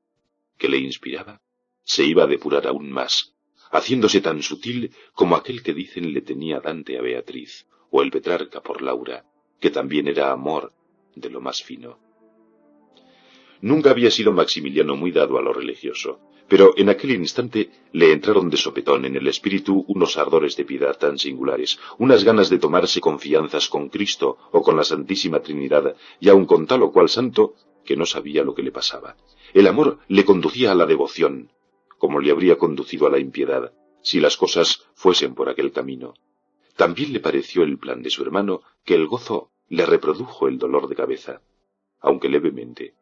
que le inspiraba se iba a depurar aún más, haciéndose tan sutil como aquel que dicen le tenía Dante a Beatriz, o el Petrarca por Laura, que también era amor de lo más fino. Nunca había sido Maximiliano muy dado a lo religioso, pero en aquel instante le entraron de sopetón en el espíritu unos ardores de piedad tan singulares, unas ganas de tomarse confianzas con Cristo o con la Santísima Trinidad, y aun con tal o cual santo, que no sabía lo que le pasaba. El amor le conducía a la devoción, como le habría conducido a la impiedad, si las cosas fuesen por aquel camino. También le pareció el plan de su hermano que el gozo le reprodujo el dolor de cabeza, aunque levemente.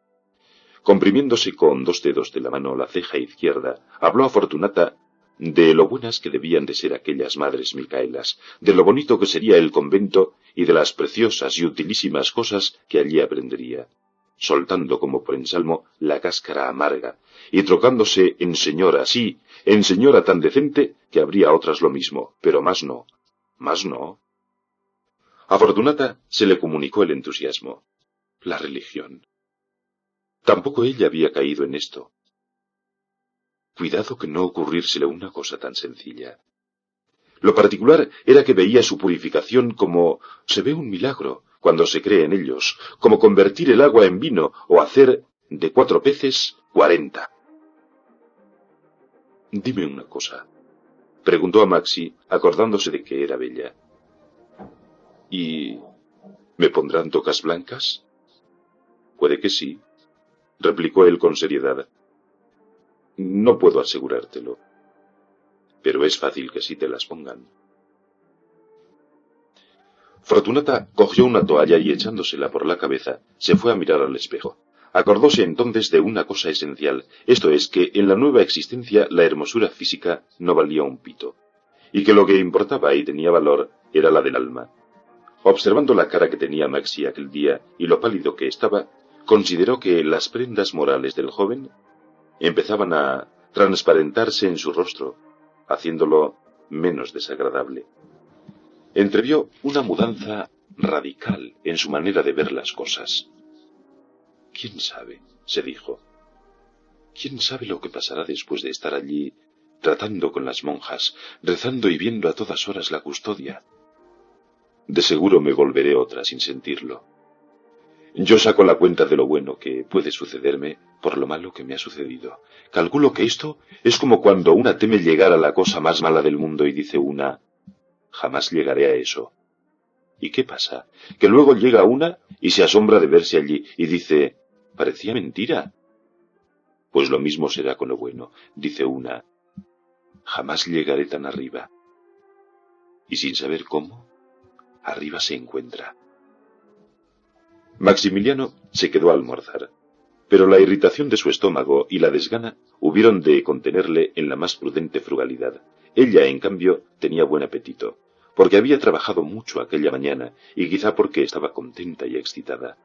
Comprimiéndose con 2 dedos de la mano la ceja izquierda, habló a Fortunata de lo buenas que debían de ser aquellas madres micaelas, de lo bonito que sería el convento y de las preciosas y utilísimas cosas que allí aprendería, soltando como por ensalmo la cáscara amarga y trocándose en señora, sí, en señora tan decente que habría otras lo mismo, pero más no, más no. A Fortunata se le comunicó el entusiasmo. La religión. Tampoco ella había caído en esto. Cuidado que no ocurrírsele una cosa tan sencilla. Lo particular era que veía su purificación como se ve un milagro cuando se cree en ellos, como convertir el agua en vino o hacer de 4 peces 40. Dime una cosa, preguntó a Maxi, acordándose de que era bella. ¿Y me pondrán tocas blancas? Puede que sí, replicó él con seriedad. No puedo asegurártelo, pero es fácil que sí te las pongan. Fortunata cogió una toalla y echándosela por la cabeza, se fue a mirar al espejo. Acordóse entonces de una cosa esencial, esto es que en la nueva existencia la hermosura física no valía un pito, y que lo que importaba y tenía valor era la del alma. Observando la cara que tenía Maxi aquel día y lo pálido que estaba, consideró que las prendas morales del joven empezaban a transparentarse en su rostro, haciéndolo menos desagradable. Entrevió una mudanza radical en su manera de ver las cosas. ¿Quién sabe?, se dijo. ¿Quién sabe lo que pasará después de estar allí, tratando con las monjas, rezando y viendo a todas horas la custodia? De seguro me volveré otra sin sentirlo. Yo saco la cuenta de lo bueno que puede sucederme por lo malo que me ha sucedido. Calculo que esto es como cuando una teme llegar a la cosa más mala del mundo y dice una, jamás llegaré a eso. ¿Y qué pasa? Que luego llega una y se asombra de verse allí y dice, parecía mentira. Pues lo mismo será con lo bueno, dice una, jamás llegaré tan arriba. Y sin saber cómo, arriba se encuentra. Maximiliano se quedó a almorzar, pero la irritación de su estómago y la desgana hubieron de contenerle en la más prudente frugalidad. Ella, en cambio, tenía buen apetito, porque había trabajado mucho aquella mañana y quizá porque estaba contenta y excitada.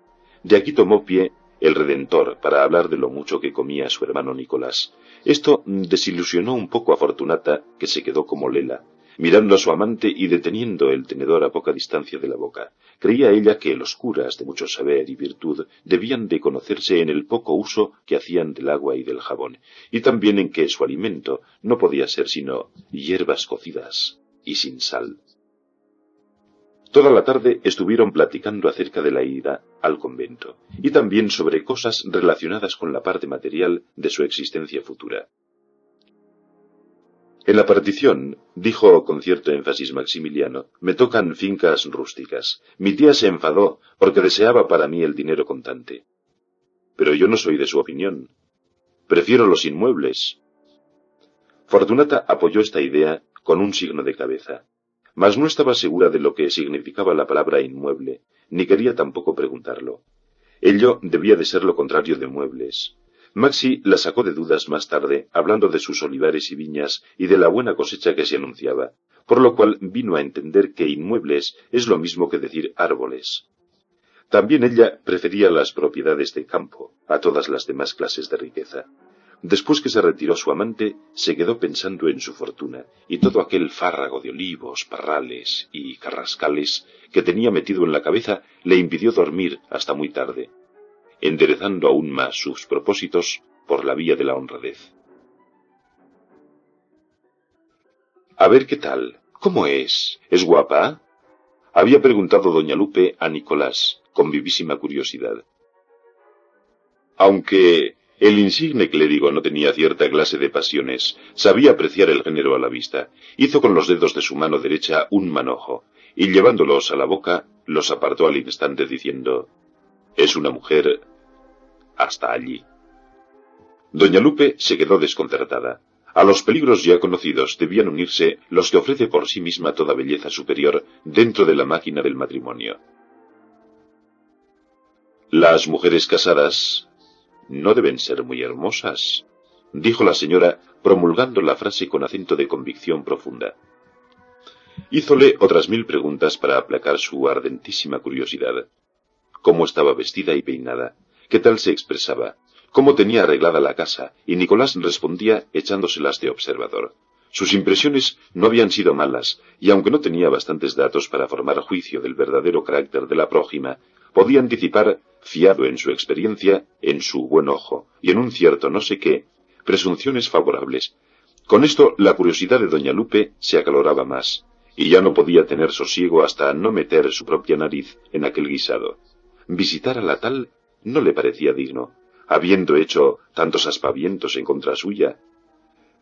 De aquí tomó pie el Redentor para hablar de lo mucho que comía su hermano Nicolás. Esto desilusionó un poco a Fortunata, que se quedó como lela, mirando a su amante y deteniendo el tenedor a poca distancia de la boca. Creía ella que los curas de mucho saber y virtud debían de conocerse en el poco uso que hacían del agua y del jabón, y también en que su alimento no podía ser sino hierbas cocidas y sin sal. Toda la tarde estuvieron platicando acerca de la ida al convento, y también sobre cosas relacionadas con la parte material de su existencia futura. En la partición, dijo con cierto énfasis Maximiliano, me tocan fincas rústicas. Mi tía se enfadó porque deseaba para mí el dinero contante. Pero yo no soy de su opinión. Prefiero los inmuebles. Fortunata apoyó esta idea con un signo de cabeza, mas no estaba segura de lo que significaba la palabra inmueble, ni quería tampoco preguntarlo. Ello debía de ser lo contrario de muebles. Maxi la sacó de dudas más tarde, hablando de sus olivares y viñas y de la buena cosecha que se anunciaba, por lo cual vino a entender que inmuebles es lo mismo que decir árboles. También ella prefería las propiedades de campo a todas las demás clases de riqueza. Después que se retiró su amante, se quedó pensando en su fortuna y todo aquel fárrago de olivos, parrales y carrascales que tenía metido en la cabeza le impidió dormir hasta muy tarde, enderezando aún más sus propósitos por la vía de la honradez. A ver qué tal, ¿cómo es? ¿Es guapa? Había preguntado doña Lupe a Nicolás, con vivísima curiosidad. Aunque el insigne clérigo no tenía cierta clase de pasiones, sabía apreciar el género a la vista, hizo con los dedos de su mano derecha un manojo, y llevándolos a la boca, los apartó al instante diciendo: «Es una mujer hasta allí». Doña Lupe se quedó desconcertada. A los peligros ya conocidos debían unirse los que ofrece por sí misma toda belleza superior dentro de la máquina del matrimonio. Las mujeres casadas no deben ser muy hermosas, dijo la señora, promulgando la frase con acento de convicción profunda. Hízole otras 1000 preguntas para aplacar su ardentísima curiosidad. ¿Cómo estaba vestida y peinada? ¿Qué tal se expresaba? ¿Cómo tenía arreglada la casa? Y Nicolás respondía echándoselas de observador. Sus impresiones no habían sido malas, y aunque no tenía bastantes datos para formar juicio del verdadero carácter de la prójima, podía anticipar, fiado en su experiencia, en su buen ojo, y en un cierto no sé qué, presunciones favorables. Con esto la curiosidad de doña Lupe se acaloraba más, y ya no podía tener sosiego hasta no meter su propia nariz en aquel guisado. Visitar a la tal no le parecía digno, habiendo hecho tantos aspavientos en contra suya.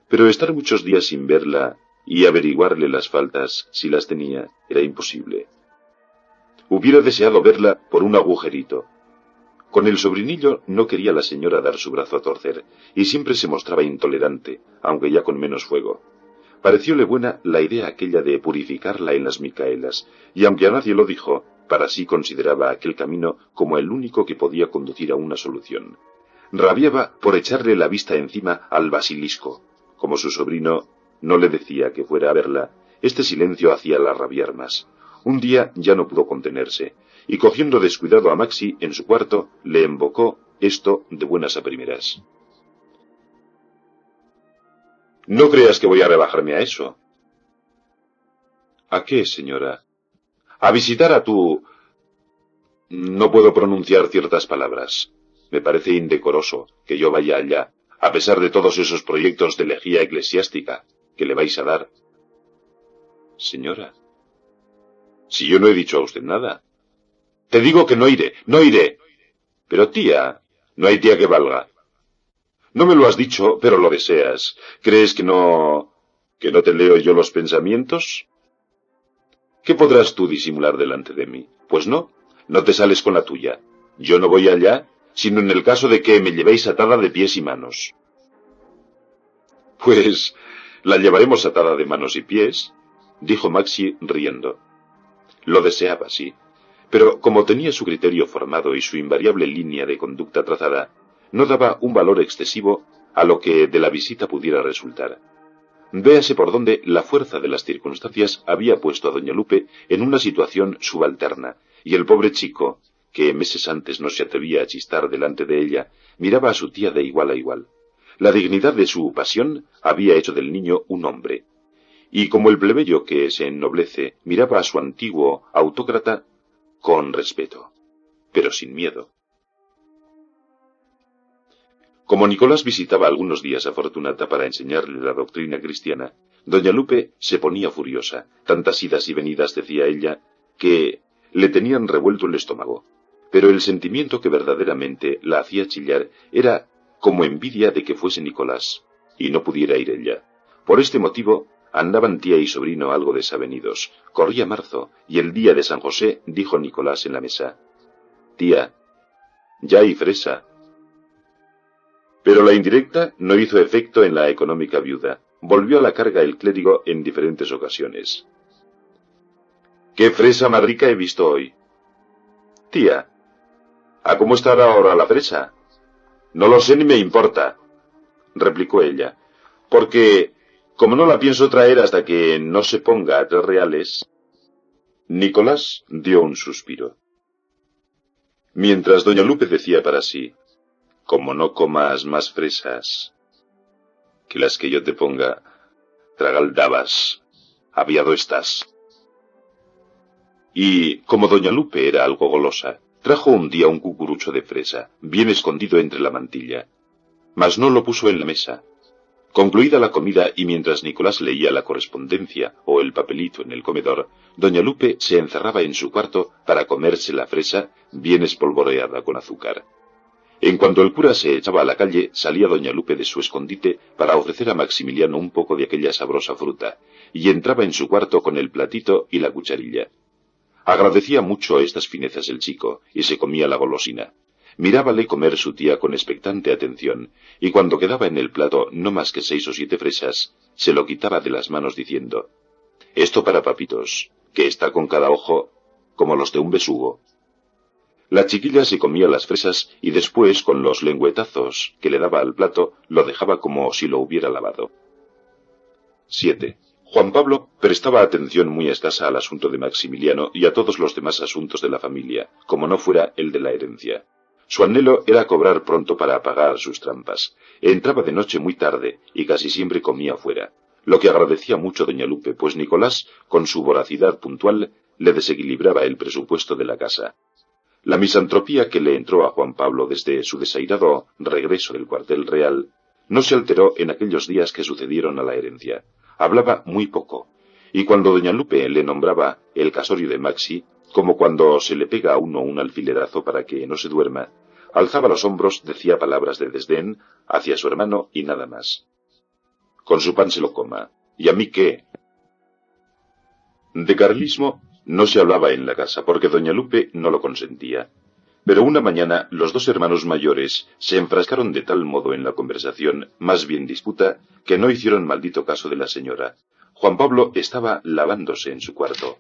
Pero estar muchos días sin verla y averiguarle las faltas, si las tenía, era imposible. Hubiera deseado verla por un agujerito. Con el sobrinillo no quería la señora dar su brazo a torcer, y siempre se mostraba intolerante, aunque ya con menos fuego. Parecióle buena la idea aquella de purificarla en las Micaelas, y aunque a nadie lo dijo, para sí consideraba aquel camino como el único que podía conducir a una solución. Rabiaba por echarle la vista encima al basilisco. Como su sobrino no le decía que fuera a verla, este silencio hacíala rabiar más. Un día ya no pudo contenerse, y cogiendo descuidado a Maxi en su cuarto, le embocó esto de buenas a primeras. «No creas que voy a rebajarme a eso». «¿A qué, señora?» «A visitar a tu...» No puedo pronunciar ciertas palabras. Me parece indecoroso que yo vaya allá, a pesar de todos esos proyectos de elegía eclesiástica que le vais a dar. Señora, si yo no he dicho a usted nada. Te digo que no iré, no iré. Pero tía, no hay tía que valga. No me lo has dicho, pero lo deseas. ¿Crees que no te leo yo los pensamientos? ¿Qué podrás tú disimular delante de mí? Pues no te sales con la tuya. Yo no voy allá, sino en el caso de que me llevéis atada de pies y manos. Pues la llevaremos atada de manos y pies, dijo Maxi riendo. Lo deseaba, sí, pero como tenía su criterio formado y su invariable línea de conducta trazada, no daba un valor excesivo a lo que de la visita pudiera resultar. Véase por dónde la fuerza de las circunstancias había puesto a doña Lupe en una situación subalterna, y el pobre chico, que meses antes no se atrevía a chistar delante de ella, miraba a su tía de igual a igual. La dignidad de su pasión había hecho del niño un hombre, y como el plebeyo que se ennoblece miraba a su antiguo autócrata con respeto, pero sin miedo. Como Nicolás visitaba algunos días a Fortunata para enseñarle la doctrina cristiana, doña Lupe se ponía furiosa. Tantas idas y venidas, decía ella, que le tenían revuelto el estómago. Pero el sentimiento que verdaderamente la hacía chillar era como envidia de que fuese Nicolás, y no pudiera ir ella. Por este motivo andaban tía y sobrino algo desavenidos. Corría marzo, y el día de San José dijo Nicolás en la mesa: «Tía, ya hay fresa». Pero la indirecta no hizo efecto en la económica viuda. Volvió a la carga el clérigo en diferentes ocasiones. «¿Qué fresa más rica he visto hoy?» «Tía, ¿a cómo estará ahora la fresa?» No lo sé ni me importa, replicó ella, porque, como no la pienso traer hasta que no se ponga a 3 reales... Nicolás dio un suspiro. Mientras doña Lupe decía para sí, como no comas más fresas que las que yo te ponga, tragaldabas, aviado estás. Y, como doña Lupe era algo golosa, trajo un día un cucurucho de fresa, bien escondido entre la mantilla, mas no lo puso en la mesa. Concluida la comida y mientras Nicolás leía la correspondencia o el papelito en el comedor, doña Lupe se encerraba en su cuarto para comerse la fresa bien espolvoreada con azúcar. En cuanto el cura se echaba a la calle, salía doña Lupe de su escondite para ofrecer a Maximiliano un poco de aquella sabrosa fruta, y entraba en su cuarto con el platito y la cucharilla. Agradecía mucho estas finezas el chico, y se comía la golosina. Mirábale comer su tía con expectante atención, y cuando quedaba en el plato no más que 6 o 7 fresas, se lo quitaba de las manos diciendo, «Esto para papitos, que está con cada ojo como los de un besugo». La chiquilla se comía las fresas y después, con los lengüetazos que le daba al plato, lo dejaba como si lo hubiera lavado. 7. Juan Pablo prestaba atención muy escasa al asunto de Maximiliano y a todos los demás asuntos de la familia, como no fuera el de la herencia. Su anhelo era cobrar pronto para pagar sus trampas. Entraba de noche muy tarde y casi siempre comía fuera, lo que agradecía mucho doña Lupe, pues Nicolás, con su voracidad puntual, le desequilibraba el presupuesto de la casa. La misantropía que le entró a Juan Pablo desde su desairado regreso del cuartel real no se alteró en aquellos días que sucedieron a la herencia. Hablaba muy poco, y cuando doña Lupe le nombraba el casorio de Maxi, como cuando se le pega a uno un alfilerazo para que no se duerma, alzaba los hombros, decía palabras de desdén hacia su hermano y nada más. Con su pan se lo coma. ¿Y a mí qué? De carlismo no se hablaba en la casa, porque doña Lupe no lo consentía. Pero una mañana los 2 hermanos mayores se enfrascaron de tal modo en la conversación, más bien disputa, que no hicieron maldito caso de la señora. Juan Pablo estaba lavándose en su cuarto.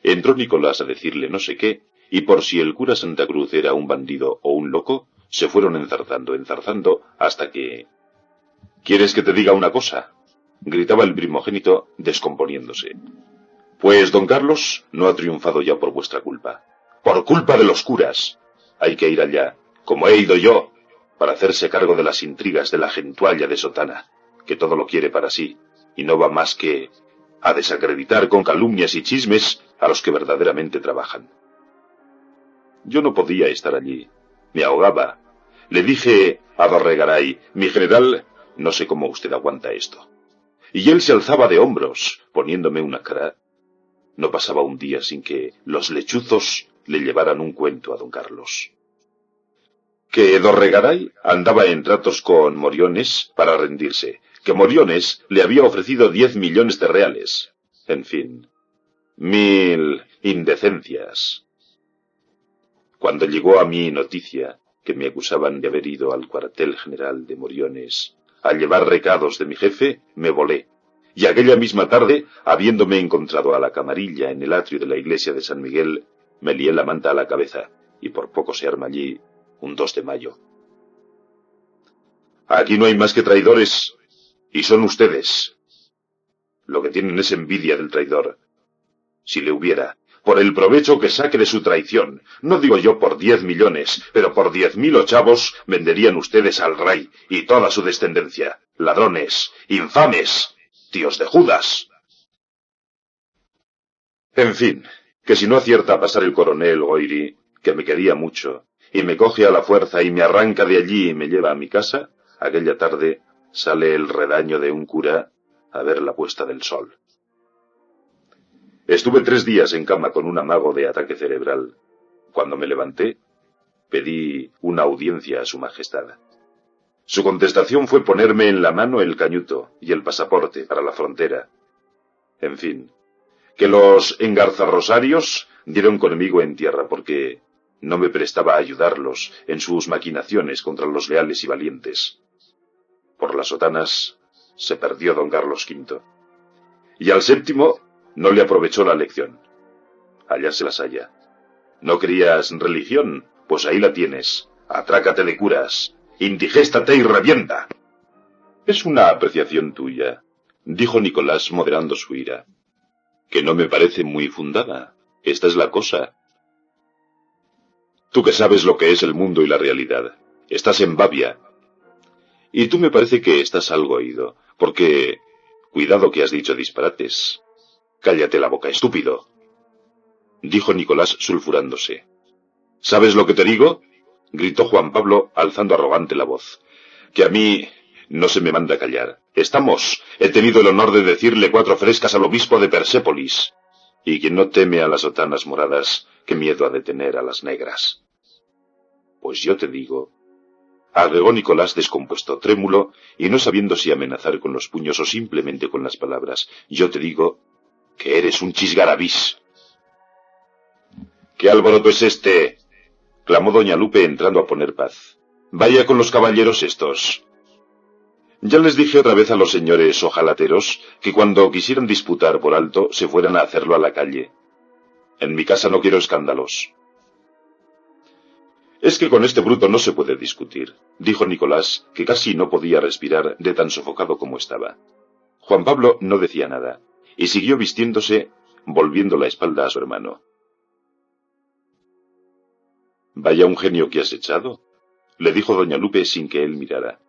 Entró Nicolás a decirle no sé qué, y por si el cura Santa Cruz era un bandido o un loco, se fueron enzarzando, hasta que... ¿Quieres que te diga una cosa?, gritaba el primogénito, descomponiéndose. Pues don Carlos no ha triunfado ya por vuestra culpa. ¡Por culpa de los curas! Hay que ir allá, como he ido yo, para hacerse cargo de las intrigas de la gentualla de sotana, que todo lo quiere para sí, y no va más que a desacreditar con calumnias y chismes a los que verdaderamente trabajan. Yo no podía estar allí, me ahogaba. Le dije a Dorregaray, mi general, no sé cómo usted aguanta esto. Y él se alzaba de hombros, poniéndome una cara. No pasaba un día sin que los lechuzos le llevaran un cuento a don Carlos. Que Dorregaray andaba en tratos con Moriones para rendirse, que Moriones le había ofrecido 10 millones de reales. En fin, 1000 indecencias. Cuando llegó a mí noticia que me acusaban de haber ido al cuartel general de Moriones a llevar recados de mi jefe, me volé. Y aquella misma tarde, habiéndome encontrado a la camarilla en el atrio de la iglesia de San Miguel, me lié la manta a la cabeza, y por poco se arma allí un 2 de mayo. Aquí no hay más que traidores, y son ustedes. Lo que tienen es envidia del traidor. Si le hubiera, por el provecho que saque de su traición, no digo yo por 10 millones, pero por 10.000 ochavos venderían ustedes al rey y toda su descendencia. Ladrones, infames, tíos de Judas. En fin, que si no acierta a pasar el coronel Goiri, que me quería mucho, y me coge a la fuerza y me arranca de allí y me lleva a mi casa, aquella tarde sale el redaño de un cura a ver la puesta del sol. Estuve 3 días en cama con un amago de ataque cerebral. Cuando me levanté, pedí una audiencia a su majestad. Su contestación fue ponerme en la mano el cañuto y el pasaporte para la frontera. En fin, que los engarzarrosarios dieron conmigo en tierra porque no me prestaba a ayudarlos en sus maquinaciones contra los leales y valientes. Por las sotanas se perdió don Carlos V. Y al 7º no le aprovechó la lección. Allá se las halla. ¿No querías religión? Pues ahí la tienes. Atrácate de curas. Indigéstate y revienta. Es una apreciación tuya, dijo Nicolás moderando su ira, que no me parece muy fundada. Esta es la cosa. Tú que sabes lo que es el mundo y la realidad. Estás en babia. Y tú me parece que estás algo oído, porque... Cuidado que has dicho disparates. Cállate la boca, estúpido, dijo Nicolás sulfurándose. ¿Sabes lo que te digo? Gritó Juan Pablo, alzando arrogante la voz. Que a mí no se me manda callar. He tenido el honor de decirle 4 frescas al obispo de Persépolis. Y quien no teme a las sotanas moradas, qué miedo ha de tener a las negras. Pues yo te digo, agregó Nicolás descompuesto, trémulo, y no sabiendo si amenazar con los puños o simplemente con las palabras, yo te digo que eres un chisgarabís. ¿Qué alboroto es este? Clamó doña Lupe entrando a poner paz. Vaya con los caballeros estos. Ya les dije otra vez a los señores ojalateros que cuando quisieran disputar por alto se fueran a hacerlo a la calle. En mi casa no quiero escándalos. Es que con este bruto no se puede discutir, dijo Nicolás, que casi no podía respirar de tan sofocado como estaba. Juan Pablo no decía nada, y siguió vistiéndose, volviendo la espalda a su hermano. Vaya un genio que has echado, le dijo doña Lupe sin que él mirara.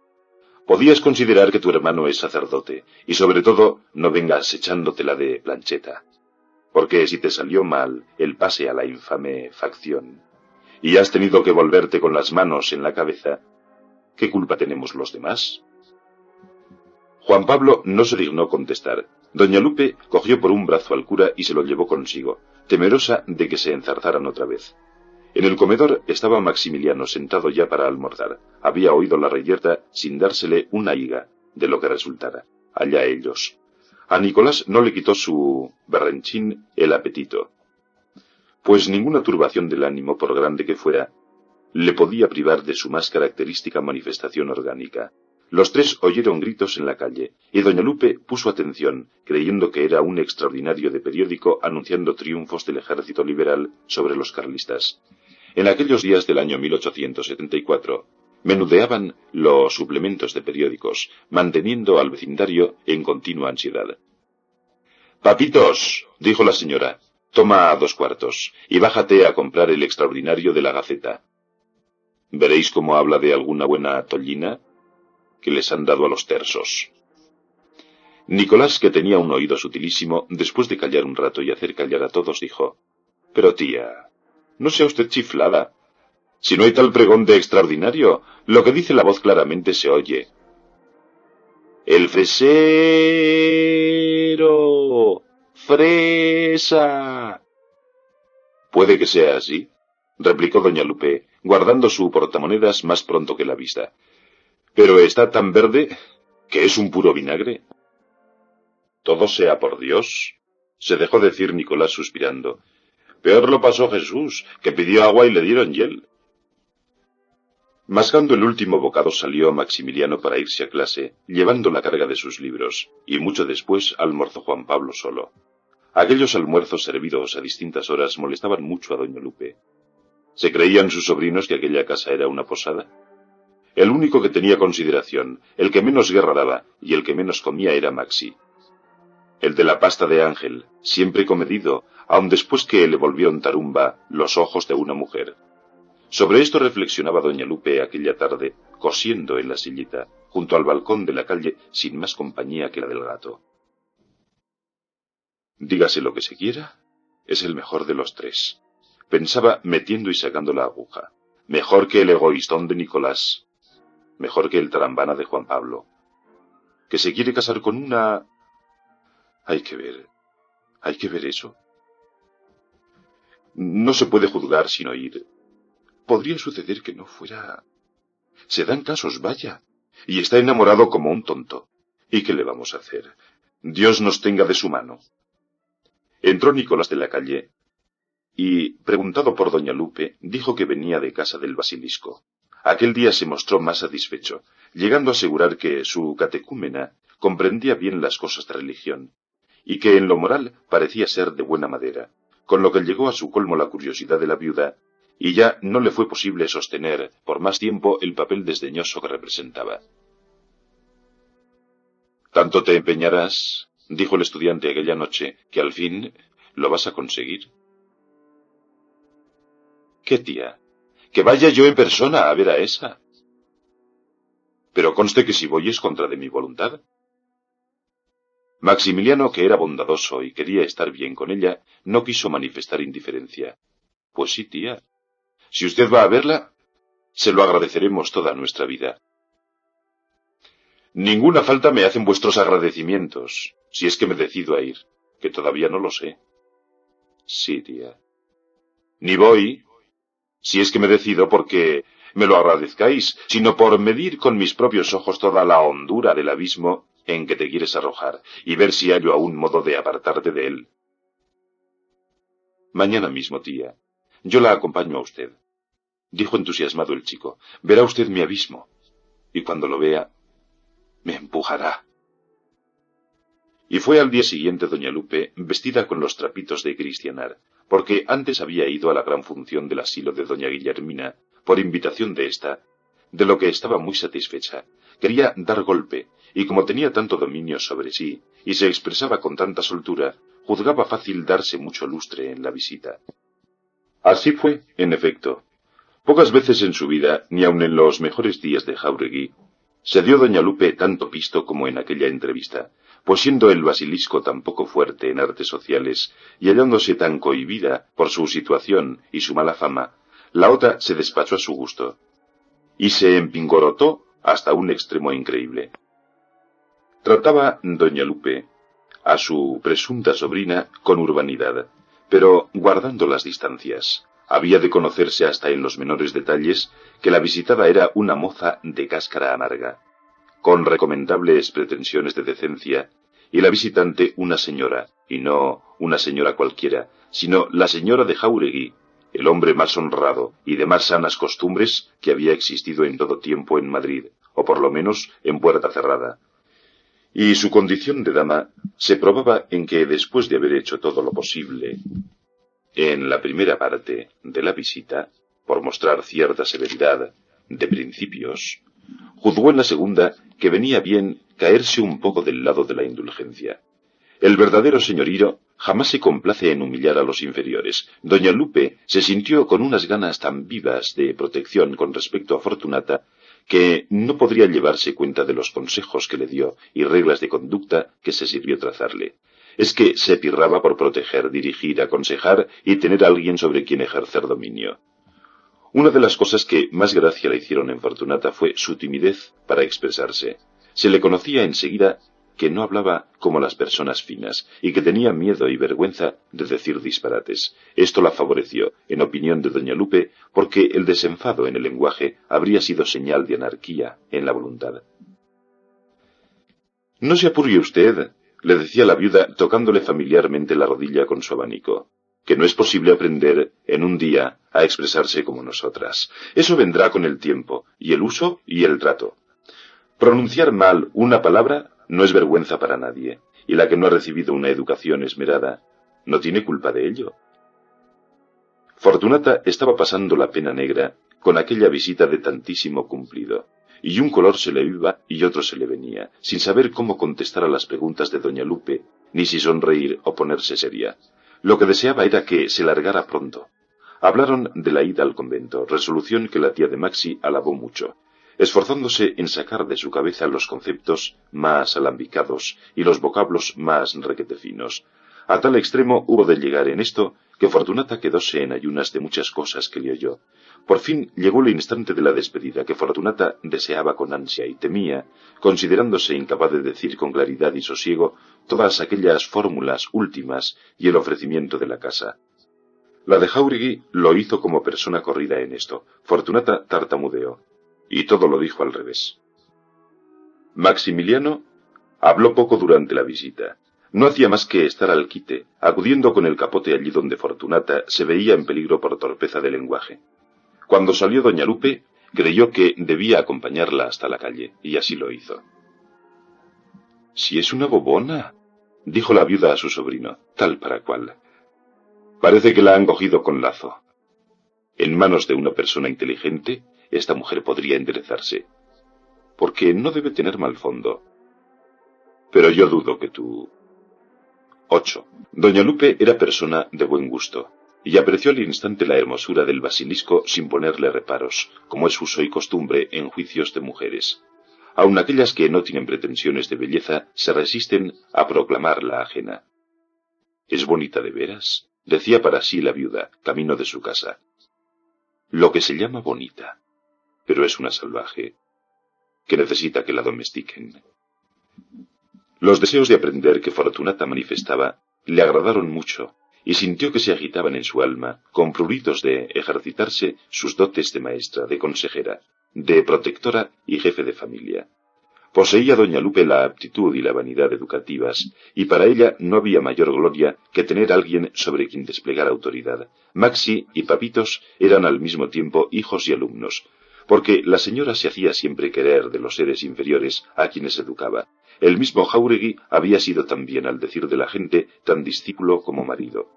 Podías considerar que tu hermano es sacerdote, y sobre todo no vengas echándotela de Plancheta, porque si te salió mal el pase a la infame facción, y has tenido que volverte con las manos en la cabeza, ¿qué culpa tenemos los demás? Juan Pablo no se dignó contestar. Doña Lupe cogió por un brazo al cura y se lo llevó consigo, temerosa de que se enzarzaran otra vez. En el comedor estaba Maximiliano sentado ya para almorzar. Había oído la reyerta sin dársele una higa de lo que resultara. Allá ellos. A Nicolás no le quitó su berrenchín el apetito, pues ninguna turbación del ánimo, por grande que fuera, le podía privar de su más característica manifestación orgánica. Los tres oyeron gritos en la calle, y doña Lupe puso atención, creyendo que era un extraordinario de periódico anunciando triunfos del ejército liberal sobre los carlistas. En aquellos días del año 1874, menudeaban los suplementos de periódicos, manteniendo al vecindario en continua ansiedad. «Papitos», dijo la señora, «toma 2 cuartos, y bájate a comprar el extraordinario de la Gaceta. ¿Veréis cómo habla de alguna buena tollina que les han dado a los tersos?» Nicolás, que tenía un oído sutilísimo, después de callar un rato y hacer callar a todos, dijo, «Pero tía, no sea usted chiflada. Si no hay tal pregón de extraordinario, lo que dice la voz claramente se oye. El fresero, fresa». «Puede que sea así», replicó doña Lupe, guardando su portamonedas más pronto que la vista. «Pero está tan verde que es un puro vinagre». «Todo sea por Dios», se dejó decir Nicolás suspirando. «Peor lo pasó Jesús, que pidió agua y le dieron hiel». Mascando el último bocado salió Maximiliano para irse a clase, llevando la carga de sus libros, y mucho después almorzó Juan Pablo solo. Aquellos almuerzos servidos a distintas horas molestaban mucho a doña Lupe. ¿Se creían sus sobrinos que aquella casa era una posada? El único que tenía consideración, el que menos guerra daba y el que menos comía era Maxi. El de la pasta de Ángel, siempre comedido, aun después que le volvieron tarumba los ojos de una mujer. Sobre esto reflexionaba doña Lupe aquella tarde, cosiendo en la sillita, junto al balcón de la calle, sin más compañía que la del gato. Dígase lo que se quiera, es el mejor de los tres, pensaba metiendo y sacando la aguja. Mejor que el egoístón de Nicolás, mejor que el tarambana de Juan Pablo, que se quiere casar con una... Hay que ver eso. No se puede juzgar sin oír. Podría suceder que no fuera... Se dan casos, vaya, y está enamorado como un tonto. ¿Y qué le vamos a hacer? Dios nos tenga de su mano. Entró Nicolás de la calle y, preguntado por doña Lupe, dijo que venía de casa del basilisco. Aquel día se mostró más satisfecho, llegando a asegurar que su catecúmena comprendía bien las cosas de religión, y que en lo moral parecía ser de buena madera, con lo que llegó a su colmo la curiosidad de la viuda, y ya no le fue posible sostener por más tiempo el papel desdeñoso que representaba. «Tanto te empeñarás», dijo el estudiante aquella noche, «que al fin lo vas a conseguir». «¿Qué, tía? ¿Que vaya yo en persona a ver a esa?» «Pero conste que si voy es contra de mi voluntad». Maximiliano, que era bondadoso y quería estar bien con ella, no quiso manifestar indiferencia. «Pues sí, tía. Si usted va a verla, se lo agradeceremos toda nuestra vida». «Ninguna falta me hacen vuestros agradecimientos, si es que me decido a ir, que todavía no lo sé». «Sí, tía». «Ni voy, si es que me decido porque me lo agradezcáis, sino por medir con mis propios ojos toda la hondura del abismo en que te quieres arrojar, y ver si hallo aún modo de apartarte de él». «Mañana mismo, tía. Yo la acompaño a usted», dijo entusiasmado el chico. «Verá usted mi abismo, y cuando lo vea, me empujará». Y fue al día siguiente doña Lupe, vestida con los trapitos de cristianar, porque antes había ido a la gran función del asilo de doña Guillermina, por invitación de ésta, de lo que estaba muy satisfecha. Quería dar golpe, y como tenía tanto dominio sobre sí, y se expresaba con tanta soltura, juzgaba fácil darse mucho lustre en la visita. Así fue, en efecto. Pocas veces en su vida, ni aun en los mejores días de Jáuregui, se dio doña Lupe tanto pisto como en aquella entrevista, pues siendo el basilisco tan poco fuerte en artes sociales y hallándose tan cohibida por su situación y su mala fama, la otra se despachó a su gusto, y se empingorotó hasta un extremo increíble. Trataba doña Lupe a su presunta sobrina con urbanidad, pero guardando las distancias. Había de conocerse hasta en los menores detalles que la visitada era una moza de cáscara amarga, con recomendables pretensiones de decencia, y la visitante una señora, y no una señora cualquiera, sino la señora de Jáuregui, el hombre más honrado y de más sanas costumbres que había existido en todo tiempo en Madrid, o por lo menos en puerta cerrada. Y su condición de dama se probaba en que, después de haber hecho todo lo posible en la primera parte de la visita, por mostrar cierta severidad de principios, juzgó en la segunda que venía bien caerse un poco del lado de la indulgencia. El verdadero señorío jamás se complace en humillar a los inferiores. Doña Lupe se sintió con unas ganas tan vivas de protección con respecto a Fortunata que no podría llevarse cuenta de los consejos que le dio y reglas de conducta que se sirvió trazarle. Es que se pirraba por proteger, dirigir, aconsejar y tener a alguien sobre quien ejercer dominio. Una de las cosas que más gracia le hicieron en Fortunata fue su timidez para expresarse. Se le conocía enseguida que no hablaba como las personas finas y que tenía miedo y vergüenza de decir disparates. Esto la favoreció, en opinión de doña Lupe, porque el desenfado en el lenguaje habría sido señal de anarquía en la voluntad. «No se apure usted», le decía la viuda tocándole familiarmente la rodilla con su abanico, «que no es posible aprender en un día a expresarse como nosotras. Eso vendrá con el tiempo, y el uso y el trato. Pronunciar mal una palabra no es vergüenza para nadie, y la que no ha recibido una educación esmerada no tiene culpa de ello». Fortunata estaba pasando la pena negra con aquella visita de tantísimo cumplido, y un color se le iba y otro se le venía, sin saber cómo contestar a las preguntas de doña Lupe, ni si sonreír o ponerse seria. Lo que deseaba era que se largara pronto. Hablaron de la ida al convento, resolución que la tía de Maxi alabó mucho, esforzándose en sacar de su cabeza los conceptos más alambicados y los vocablos más requetefinos. A tal extremo hubo de llegar en esto que Fortunata quedóse en ayunas de muchas cosas que le oyó. Por fin llegó el instante de la despedida que Fortunata deseaba con ansia y temía, considerándose incapaz de decir con claridad y sosiego todas aquellas fórmulas últimas y el ofrecimiento de la casa. La de Jáuregui lo hizo como persona corrida en esto. Fortunata tartamudeó, y todo lo dijo al revés. Maximiliano habló poco durante la visita. No hacía más que estar al quite, acudiendo con el capote allí donde Fortunata se veía en peligro por torpeza de lenguaje. Cuando salió doña Lupe, creyó que debía acompañarla hasta la calle, y así lo hizo. «Si es una bobona», dijo la viuda a su sobrino, «tal para cual. Parece que la han cogido con lazo». En manos de una persona inteligente, esta mujer podría enderezarse, porque no debe tener mal fondo. Pero yo dudo que tú... 8. Doña Lupe era persona de buen gusto, y apreció al instante la hermosura del basilisco sin ponerle reparos, como es uso y costumbre en juicios de mujeres. Aun aquellas que no tienen pretensiones de belleza se resisten a proclamar la ajena. «¿Es bonita de veras?», decía para sí la viuda, camino de su casa. «Lo que se llama bonita, pero es una salvaje, que necesita que la domestiquen». Los deseos de aprender que Fortunata manifestaba le agradaron mucho, y sintió que se agitaban en su alma, con pruritos de ejercitarse sus dotes de maestra, de consejera, de protectora y jefe de familia. Poseía doña Lupe la aptitud y la vanidad educativas, y para ella no había mayor gloria que tener alguien sobre quien desplegar autoridad. Maxi y Papitos eran al mismo tiempo hijos y alumnos, porque la señora se hacía siempre querer de los seres inferiores a quienes educaba. El mismo Jáuregui había sido también, al decir de la gente, tan discípulo como marido.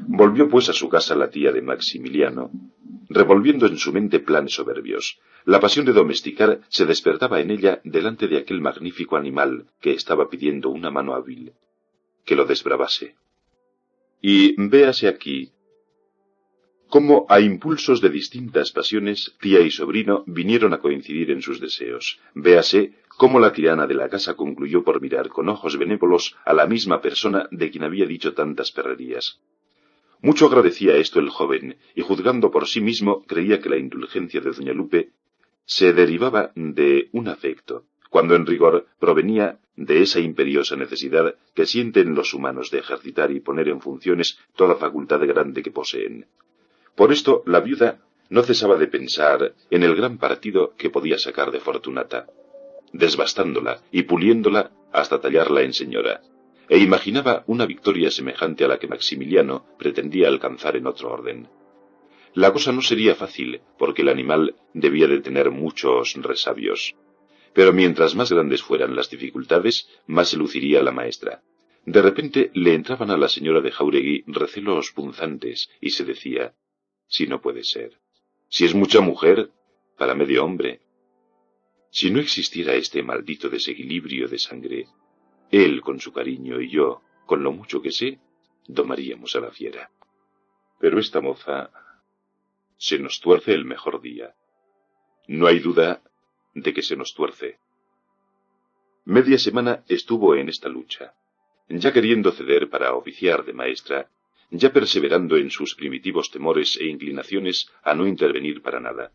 Volvió pues a su casa la tía de Maximiliano, revolviendo en su mente planes soberbios. La pasión de domesticar se despertaba en ella delante de aquel magnífico animal que estaba pidiendo una mano hábil, que lo desbravase. Y véase aquí cómo a impulsos de distintas pasiones, tía y sobrino vinieron a coincidir en sus deseos. Véase cómo la tirana de la casa concluyó por mirar con ojos benévolos a la misma persona de quien había dicho tantas perrerías. Mucho agradecía esto el joven, y juzgando por sí mismo creía que la indulgencia de doña Lupe se derivaba de un afecto, cuando en rigor provenía de esa imperiosa necesidad que sienten los humanos de ejercitar y poner en funciones toda facultad grande que poseen. Por esto la viuda no cesaba de pensar en el gran partido que podía sacar de Fortunata, desbastándola y puliéndola hasta tallarla en señora, e imaginaba una victoria semejante a la que Maximiliano pretendía alcanzar en otro orden. La cosa no sería fácil, porque el animal debía de tener muchos resabios, pero mientras más grandes fueran las dificultades, más se luciría la maestra. De repente le entraban a la señora de Jáuregui recelos punzantes, y se decía: «Si no puede ser, si es mucha mujer para medio hombre. Si no existiera este maldito desequilibrio de sangre, él con su cariño y yo, con lo mucho que sé, domaríamos a la fiera. Pero esta moza se nos tuerce el mejor día. No hay duda de que se nos tuerce». Media semana estuvo en esta lucha, ya queriendo ceder para oficiar de maestra, ya perseverando en sus primitivos temores e inclinaciones a no intervenir para nada.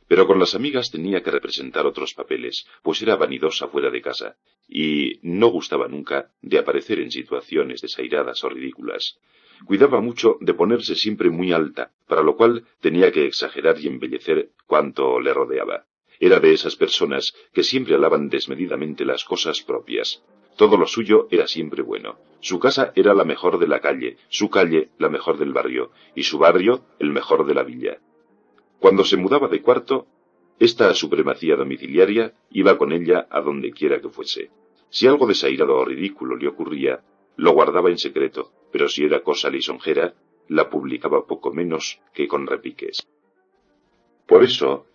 Pero con las amigas tenía que representar otros papeles, pues era vanidosa fuera de casa, y no gustaba nunca de aparecer en situaciones desairadas o ridículas. Cuidaba mucho de ponerse siempre muy alta, para lo cual tenía que exagerar y embellecer cuanto le rodeaba. Era de esas personas que siempre alaban desmedidamente las cosas propias. Todo lo suyo era siempre bueno. Su casa era la mejor de la calle, su calle la mejor del barrio, y su barrio el mejor de la villa. Cuando se mudaba de cuarto, esta supremacía domiciliaria iba con ella a donde quiera que fuese. Si algo desairado o ridículo le ocurría, lo guardaba en secreto, pero si era cosa lisonjera, la publicaba poco menos que con repiques. Por eso,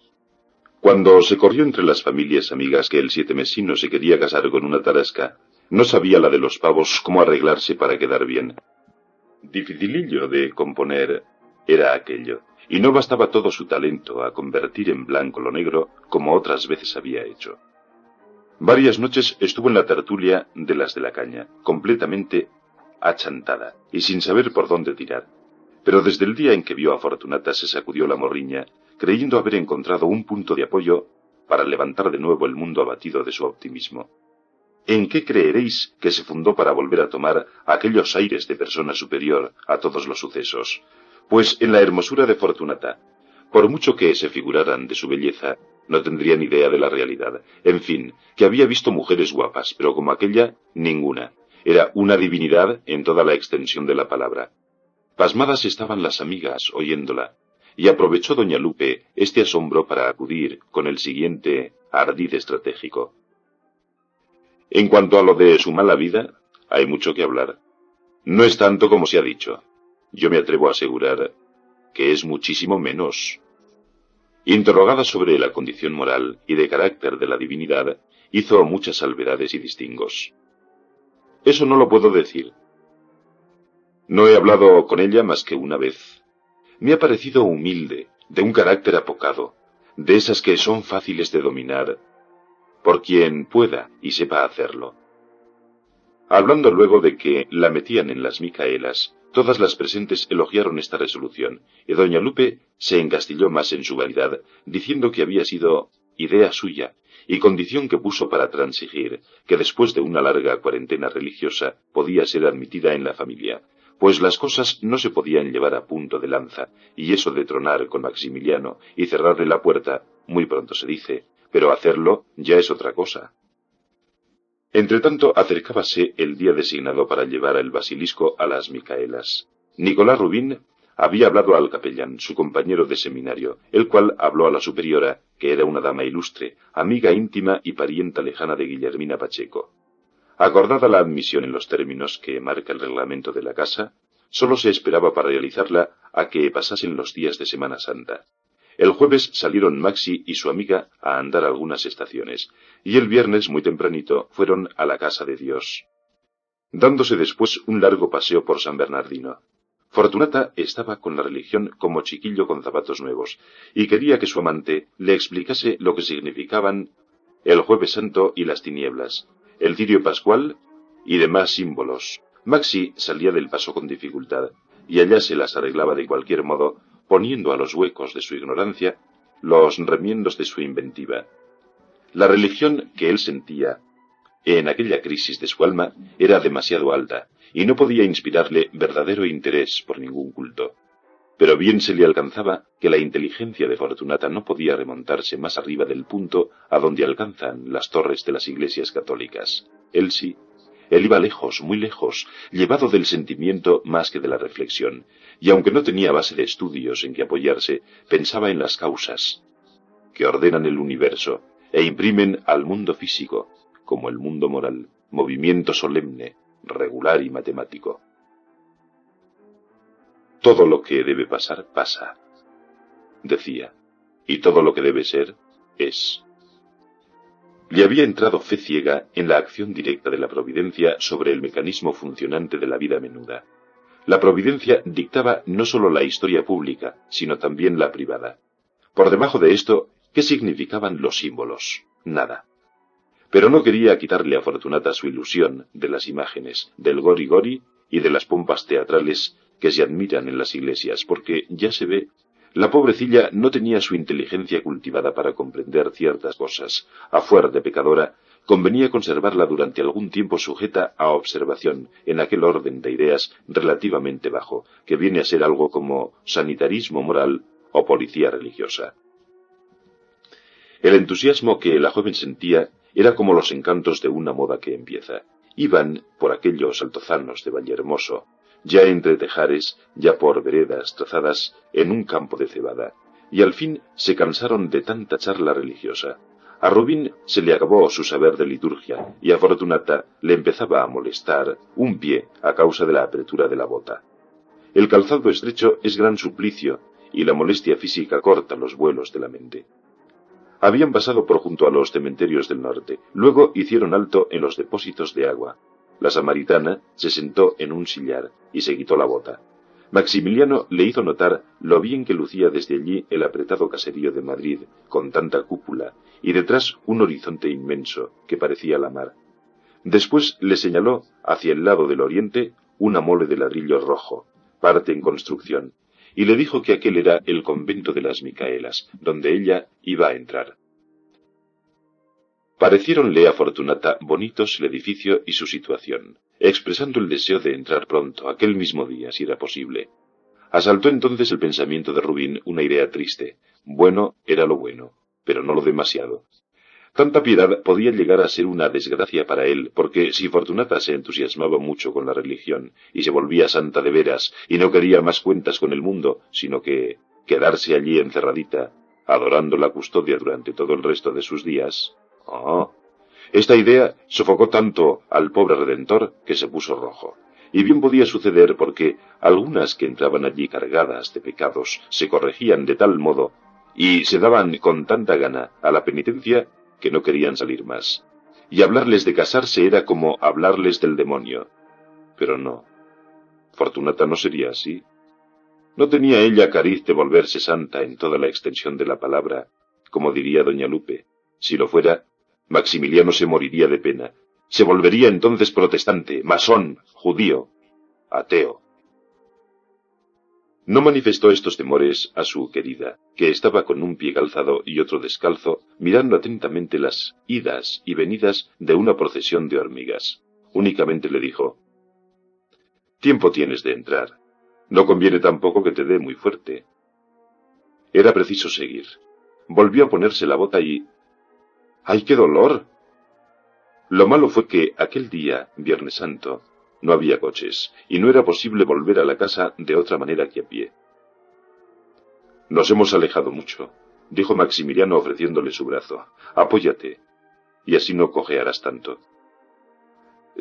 cuando se corrió entre las familias amigas que el sietemesino se quería casar con una tarasca, no sabía la de los pavos cómo arreglarse para quedar bien. Dificilillo de componer era aquello, y no bastaba todo su talento a convertir en blanco lo negro como otras veces había hecho. Varias noches estuvo en la tertulia de las de la caña, completamente achantada, y sin saber por dónde tirar. Pero desde el día en que vio a Fortunata se sacudió la morriña, creyendo haber encontrado un punto de apoyo para levantar de nuevo el mundo abatido de su optimismo. ¿En qué creeréis que se fundó para volver a tomar aquellos aires de persona superior a todos los sucesos? Pues en la hermosura de Fortunata. Por mucho que se figuraran de su belleza, no tendrían idea de la realidad. En fin, que había visto mujeres guapas, pero como aquella, ninguna. Era una divinidad en toda la extensión de la palabra. Pasmadas estaban las amigas oyéndola, y aprovechó doña Lupe este asombro para acudir con el siguiente ardid estratégico. En cuanto a lo de su mala vida, hay mucho que hablar. No es tanto como se ha dicho. Yo me atrevo a asegurar que es muchísimo menos. Interrogada sobre la condición moral y de carácter de la divinidad, hizo muchas salvedades y distingos. Eso no lo puedo decir. No he hablado con ella más que una vez. Me ha parecido humilde, de un carácter apocado, de esas que son fáciles de dominar, por quien pueda y sepa hacerlo. Hablando luego de que la metían en las Micaelas, todas las presentes elogiaron esta resolución, y doña Lupe se encastilló más en su vanidad, diciendo que había sido idea suya, y condición que puso para transigir, que después de una larga cuarentena religiosa podía ser admitida en la familia, pues las cosas no se podían llevar a punto de lanza, y eso de tronar con Maximiliano y cerrarle la puerta, muy pronto se dice, pero hacerlo ya es otra cosa. Entretanto, acercábase el día designado para llevar el basilisco a las Micaelas. Nicolás Rubín había hablado al capellán, su compañero de seminario, el cual habló a la superiora, que era una dama ilustre, amiga íntima y parienta lejana de Guillermina Pacheco. Acordada la admisión en los términos que marca el reglamento de la casa, sólo se esperaba para realizarla a que pasasen los días de Semana Santa. El jueves salieron Maxi y su amiga a andar algunas estaciones, y el viernes muy tempranito fueron a la casa de Dios, dándose después un largo paseo por San Bernardino. Fortunata estaba con la religión como chiquillo con zapatos nuevos, y quería que su amante le explicase lo que significaban el Jueves Santo y las tinieblas, el cirio pascual y demás símbolos. Maxi salía del paso con dificultad, y allá se las arreglaba de cualquier modo, poniendo a los huecos de su ignorancia los remiendos de su inventiva. La religión que él sentía en aquella crisis de su alma era demasiado alta, y no podía inspirarle verdadero interés por ningún culto. Pero bien se le alcanzaba que la inteligencia de Fortunata no podía remontarse más arriba del punto a donde alcanzan las torres de las iglesias católicas. Él sí. Él iba lejos, muy lejos, llevado del sentimiento más que de la reflexión, y aunque no tenía base de estudios en que apoyarse, pensaba en las causas que ordenan el universo e imprimen al mundo físico, como el mundo moral, movimiento solemne, regular y matemático. Todo lo que debe pasar, pasa, decía, y todo lo que debe ser, es. Le había entrado fe ciega en la acción directa de la providencia sobre el mecanismo funcionante de la vida menuda. La providencia dictaba no sólo la historia pública, sino también la privada. Por debajo de esto, ¿qué significaban los símbolos? Nada. Pero no quería quitarle a Fortunata su ilusión de las imágenes, del gori-gori y de las pompas teatrales que se admiran en las iglesias, porque, ya se ve, la pobrecilla no tenía su inteligencia cultivada para comprender ciertas cosas. A fuer de pecadora, convenía conservarla durante algún tiempo sujeta a observación en aquel orden de ideas relativamente bajo, que viene a ser algo como sanitarismo moral o policía religiosa. El entusiasmo que la joven sentía era como los encantos de una moda que empieza. Iban por aquellos altozanos de Vallehermoso, ya entre tejares, ya por veredas trazadas en un campo de cebada, y al fin se cansaron de tanta charla religiosa. A Rubín se le acabó su saber de liturgia, y a Fortunata le empezaba a molestar un pie a causa de la apretura de la bota. El calzado estrecho es gran suplicio, y la molestia física corta los vuelos de la mente. Habían pasado por junto a los cementerios del norte, luego hicieron alto en los depósitos de agua. La samaritana se sentó en un sillar y se quitó la bota. Maximiliano le hizo notar lo bien que lucía desde allí el apretado caserío de Madrid, con tanta cúpula, y detrás un horizonte inmenso que parecía la mar. Después le señaló, hacia el lado del oriente, una mole de ladrillo rojo, parte en construcción, y le dijo que aquel era el convento de las Micaelas, donde ella iba a entrar. Pareciéronle a Fortunata bonitos el edificio y su situación, expresando el deseo de entrar pronto, aquel mismo día, si era posible. Asaltó entonces el pensamiento de Rubín una idea triste. Bueno era lo bueno, pero no lo demasiado. Tanta piedad podía llegar a ser una desgracia para él, porque si Fortunata se entusiasmaba mucho con la religión y se volvía santa de veras y no quería más cuentas con el mundo, sino que quedarse allí encerradita, adorando la custodia durante todo el resto de sus días. Esta idea sofocó tanto al pobre Redentor que se puso rojo, y bien podía suceder porque algunas que entraban allí cargadas de pecados se corregían de tal modo y se daban con tanta gana a la penitencia que no querían salir más. Y hablarles de casarse era como hablarles del demonio. Pero no. Fortunata no sería así. No tenía ella cariz de volverse santa en toda la extensión de la palabra, como diría doña Lupe. Si lo fuera, Maximiliano se moriría de pena. Se volvería entonces protestante, masón, judío, ateo. No manifestó estos temores a su querida, que estaba con un pie calzado y otro descalzo, mirando atentamente las idas y venidas de una procesión de hormigas. Únicamente le dijo: «Tiempo tienes de entrar. No conviene tampoco que te dé muy fuerte». Era preciso seguir. Volvió a ponerse la bota y... ¡ay, qué dolor! Lo malo fue que aquel día, Viernes Santo, no había coches, y no era posible volver a la casa de otra manera que a pie. «Nos hemos alejado mucho», dijo Maximiliano ofreciéndole su brazo. «Apóyate, y así no cojearás tanto».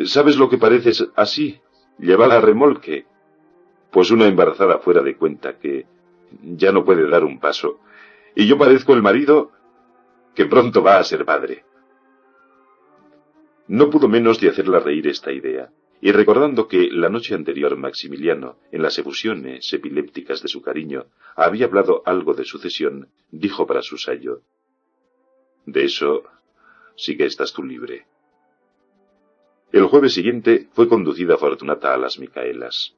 «¿Sabes lo que pareces así? Llevar a remolque». «Pues una embarazada fuera de cuenta que ya no puede dar un paso, y yo parezco el marido que pronto va a ser padre». No pudo menos de hacerla reír esta idea, y recordando que la noche anterior Maximiliano, en las efusiones epilépticas de su cariño, había hablado algo de sucesión, dijo para su sayo: «De eso sí que estás tú libre». El jueves siguiente fue conducida Fortunata a las Micaelas.